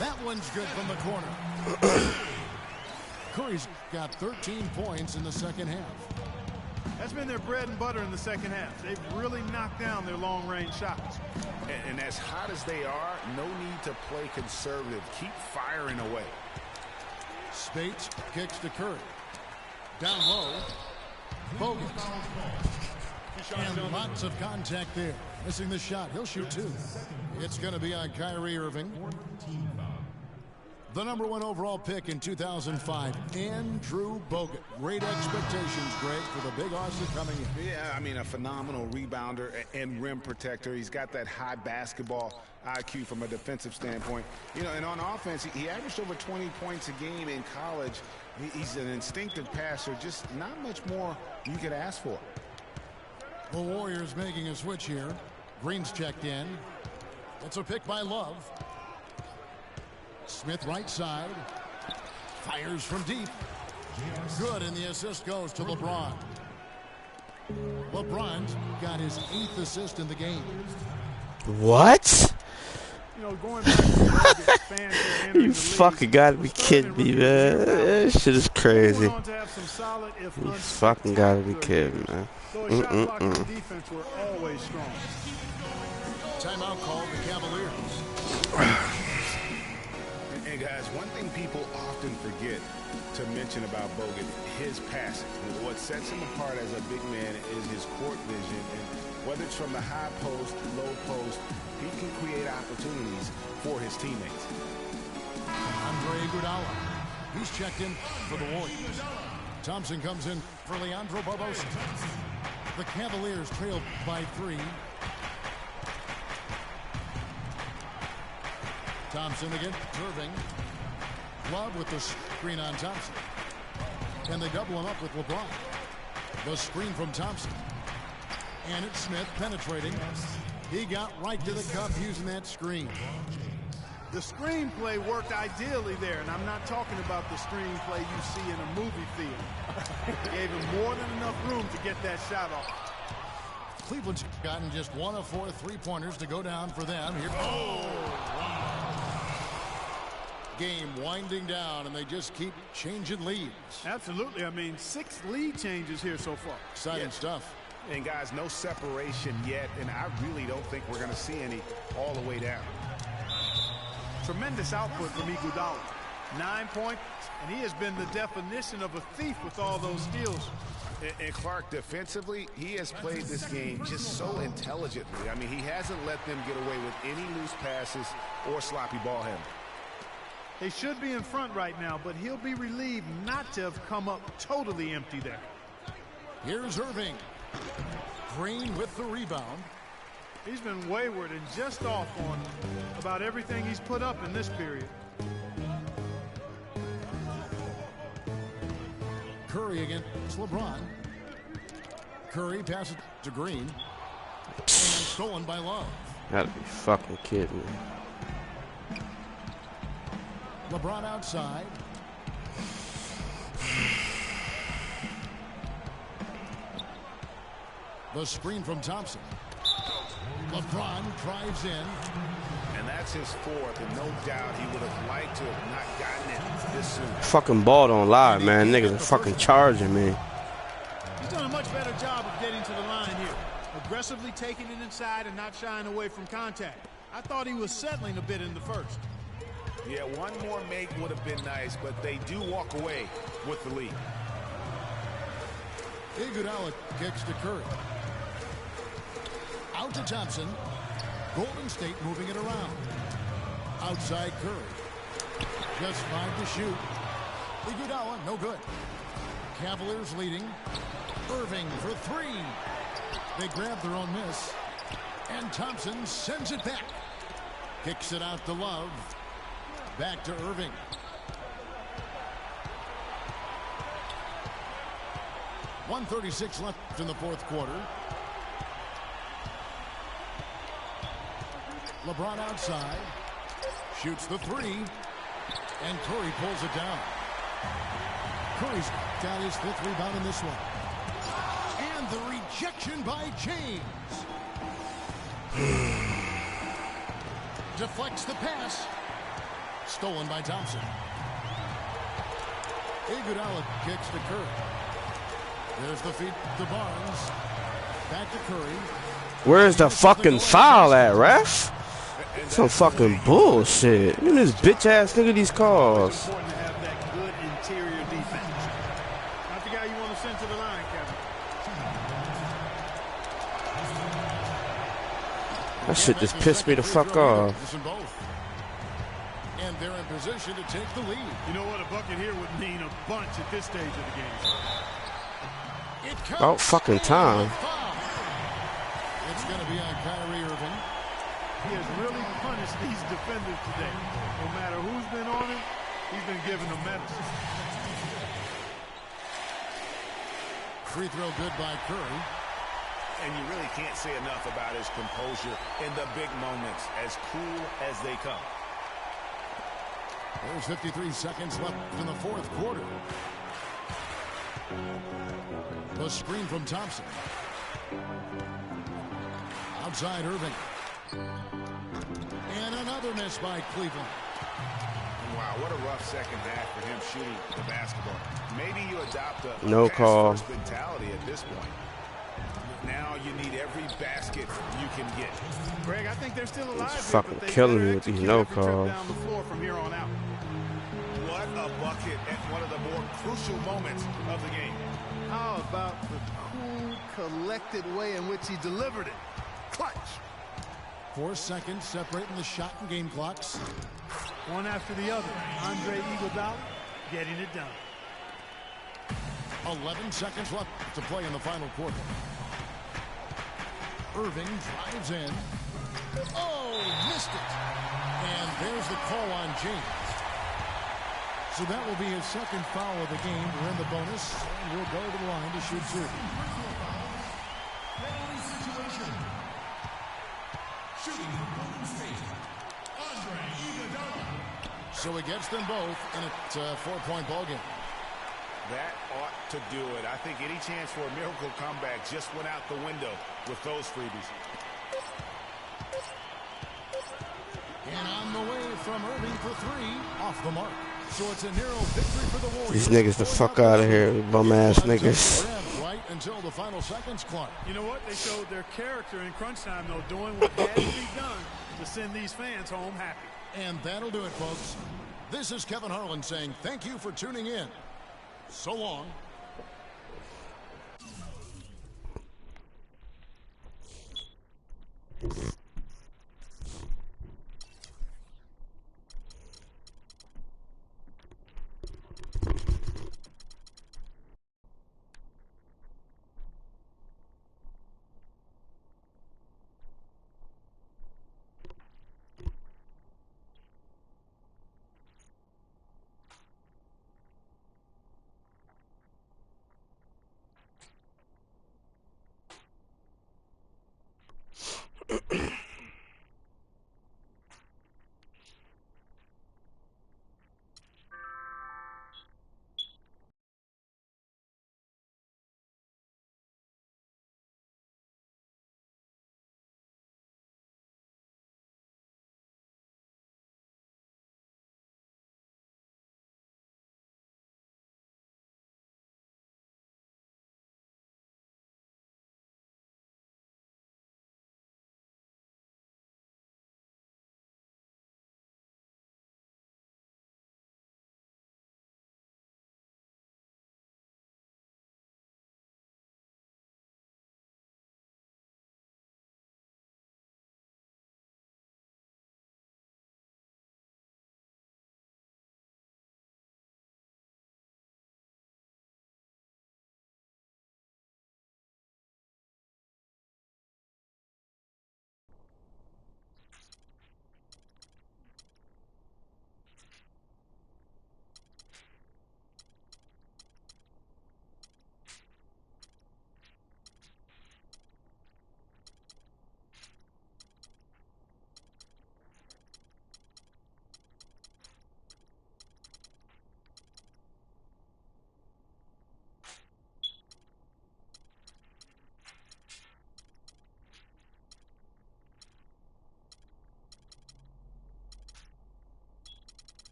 Speaker 1: That one's good from the corner. Curry's got 13 points in the second half.
Speaker 2: That's been their bread and butter in the second half. They've really knocked down their long-range shots.
Speaker 3: And as hot as they are, no need to play conservative. Keep firing away.
Speaker 1: Spates kicks to Curry. Down low. Bogut. And lots of contact there. Missing the shot. He'll shoot 2. It's going to be on Kyrie Irving. The #1 overall pick in 2005, Andrew Bogut. Great expectations, Greg, for the big Aussie coming in.
Speaker 3: Yeah, I mean, a phenomenal rebounder and rim protector. He's got that high basketball IQ from a defensive standpoint. You know, and on offense, he averaged over 20 points a game in college. He's an instinctive passer, just not much more you could ask for.
Speaker 1: The Warriors making a switch here. Green's checked in. It's a pick by Love. Smith right side. Fires from deep. Good, and the assist goes to LeBron. LeBron's got his 8th assist in the game.
Speaker 5: What?
Speaker 2: You know, going back to fans
Speaker 5: you fucking gotta be kidding me, man. That shit is crazy. You fucking gotta be kidding, man.
Speaker 2: Defense were always strong.
Speaker 1: Timeout called the Cavaliers.
Speaker 3: And guys, one thing people often forget to mention about Bogut, his passing. What sets him apart as a big man is his court vision, and whether it's from the high post, low post, he can create opportunities for his teammates.
Speaker 1: Andre Iguodala, he's checked in for the Warriors. Thompson comes in for Leandro Barbosa. The Cavaliers trailed by 3. Thompson again, Irving. Love with the screen on Thompson. And they double him up with LeBron. The screen from Thompson. And it's Smith penetrating. He got right to the cup using that screen.
Speaker 2: The screenplay worked ideally there, and I'm not talking about the screenplay you see in a movie theater. Gave him more than enough room to get that shot off.
Speaker 1: Cleveland's gotten just 1 of 4 3-pointers to go down for them. Here. Oh, wow. Game winding down, and they just keep changing leads.
Speaker 2: Absolutely. I mean, 6 lead changes here so far.
Speaker 1: Exciting stuff.
Speaker 3: And guys, no separation yet, and I really don't think we're going to see any all the way down.
Speaker 2: Tremendous output from Iguodala. 9 points, and he has been the definition of a thief with all those steals.
Speaker 3: And Clark, defensively, he has played this game just so intelligently. I mean, he hasn't let them get away with any loose passes or sloppy ball handling.
Speaker 2: They should be in front right now, but he'll be relieved not to have come up totally empty there.
Speaker 1: Here's Irving. Green with the rebound.
Speaker 2: He's been wayward and just off on about everything he's put up in this period.
Speaker 1: Curry against LeBron. Curry passes to Green. And stolen by Love.
Speaker 5: Gotta be fucking kidding me.
Speaker 1: LeBron outside. The screen from Thompson. LeBron drives in.
Speaker 3: And that's his fourth, and no doubt he would have liked to have not gotten it this soon.
Speaker 5: Fucking ball don't lie, man. Niggas are fucking charging me.
Speaker 2: He's done a much better job of getting to the line here. Aggressively taking it inside and not shying away from contact. I thought he was settling a bit in the first.
Speaker 3: Yeah, one more make would have been nice, but they do walk away with the lead.
Speaker 1: Iguodala kicks to Curry. Out to Thompson. Golden State moving it around. Outside Curry. Just 5 to shoot. Iguodala, no good. Cavaliers leading. Irving for 3. They grab their own miss. And Thompson sends it back. Kicks it out to Love. Back to Irving. .136 left in the fourth quarter. LeBron outside. Shoots the 3. And Curry pulls it down. Curry's got his 5th rebound in this one. And the rejection by James. Deflects the pass. Stolen by Thompson. Iguodala kicks to Curry. There's the feed to Barnes. Back to Curry.
Speaker 5: Where's the fucking foul at, ref? Some fucking bullshit. Look at this bitch ass nigga these calls.
Speaker 2: It's important to have that good interior defense. Not the guy you want to send to the line, Kevin.
Speaker 5: That shit just pissed me the fuck off.
Speaker 1: And they're in position to take the lead.
Speaker 2: You know what? A bucket here would mean a bunch at this stage of the game.
Speaker 5: About fucking time.
Speaker 1: It's going to be on Kyrie Irving.
Speaker 2: He has really punished these defenders today. No matter who's been on him, he's been giving them medicine.
Speaker 1: Free throw good by Curry.
Speaker 3: And you really can't say enough about his composure in the big moments, as cool as they come.
Speaker 1: There's 53 seconds left in the fourth quarter. The screen from Thompson. Outside Irving. And another miss by Cleveland.
Speaker 3: Wow, what a rough second half for him shooting the basketball. Maybe you adopt a
Speaker 5: no call
Speaker 3: mentality at this point. Now you need every basket you can get.
Speaker 2: Greg, I think they're still alive.
Speaker 5: He's fucking killing me with these no calls.
Speaker 2: Down the floor from here on out.
Speaker 3: What a bucket at one of the more crucial moments of the game.
Speaker 2: How about the cool, collected way in which he delivered it? Clutch.
Speaker 1: 4 seconds separating the shot and game clocks.
Speaker 2: One after the other. Andre Iguodala getting it done.
Speaker 1: 11 seconds left to play in the final quarter. Irving drives in. Oh, missed it. And there's the call on James. So that will be his second foul of the game. We're in the bonus, and we'll go to the line to shoot 2.
Speaker 4: Shooting for Golden State, Andre Iguodala.
Speaker 1: So he gets them both in a 4-point ball game.
Speaker 3: That ought to do it. I think any chance for a miracle comeback just went out the window with those freebies.
Speaker 1: And on the way from Irving for 3, off the mark. So it's a narrow victory for the Warriors.
Speaker 5: These niggas the fuck out of here, bum ass niggas.
Speaker 1: Right until the final seconds, Clark.
Speaker 2: You know what? They showed their character in crunch time, though, doing what had to be done to send these fans home happy.
Speaker 1: And that'll do it, folks. This is Kevin Harlan saying thank you for tuning in. So long.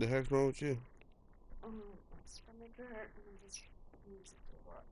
Speaker 5: The heck's wrong with you?
Speaker 7: My stomach hurt and I just need to do what?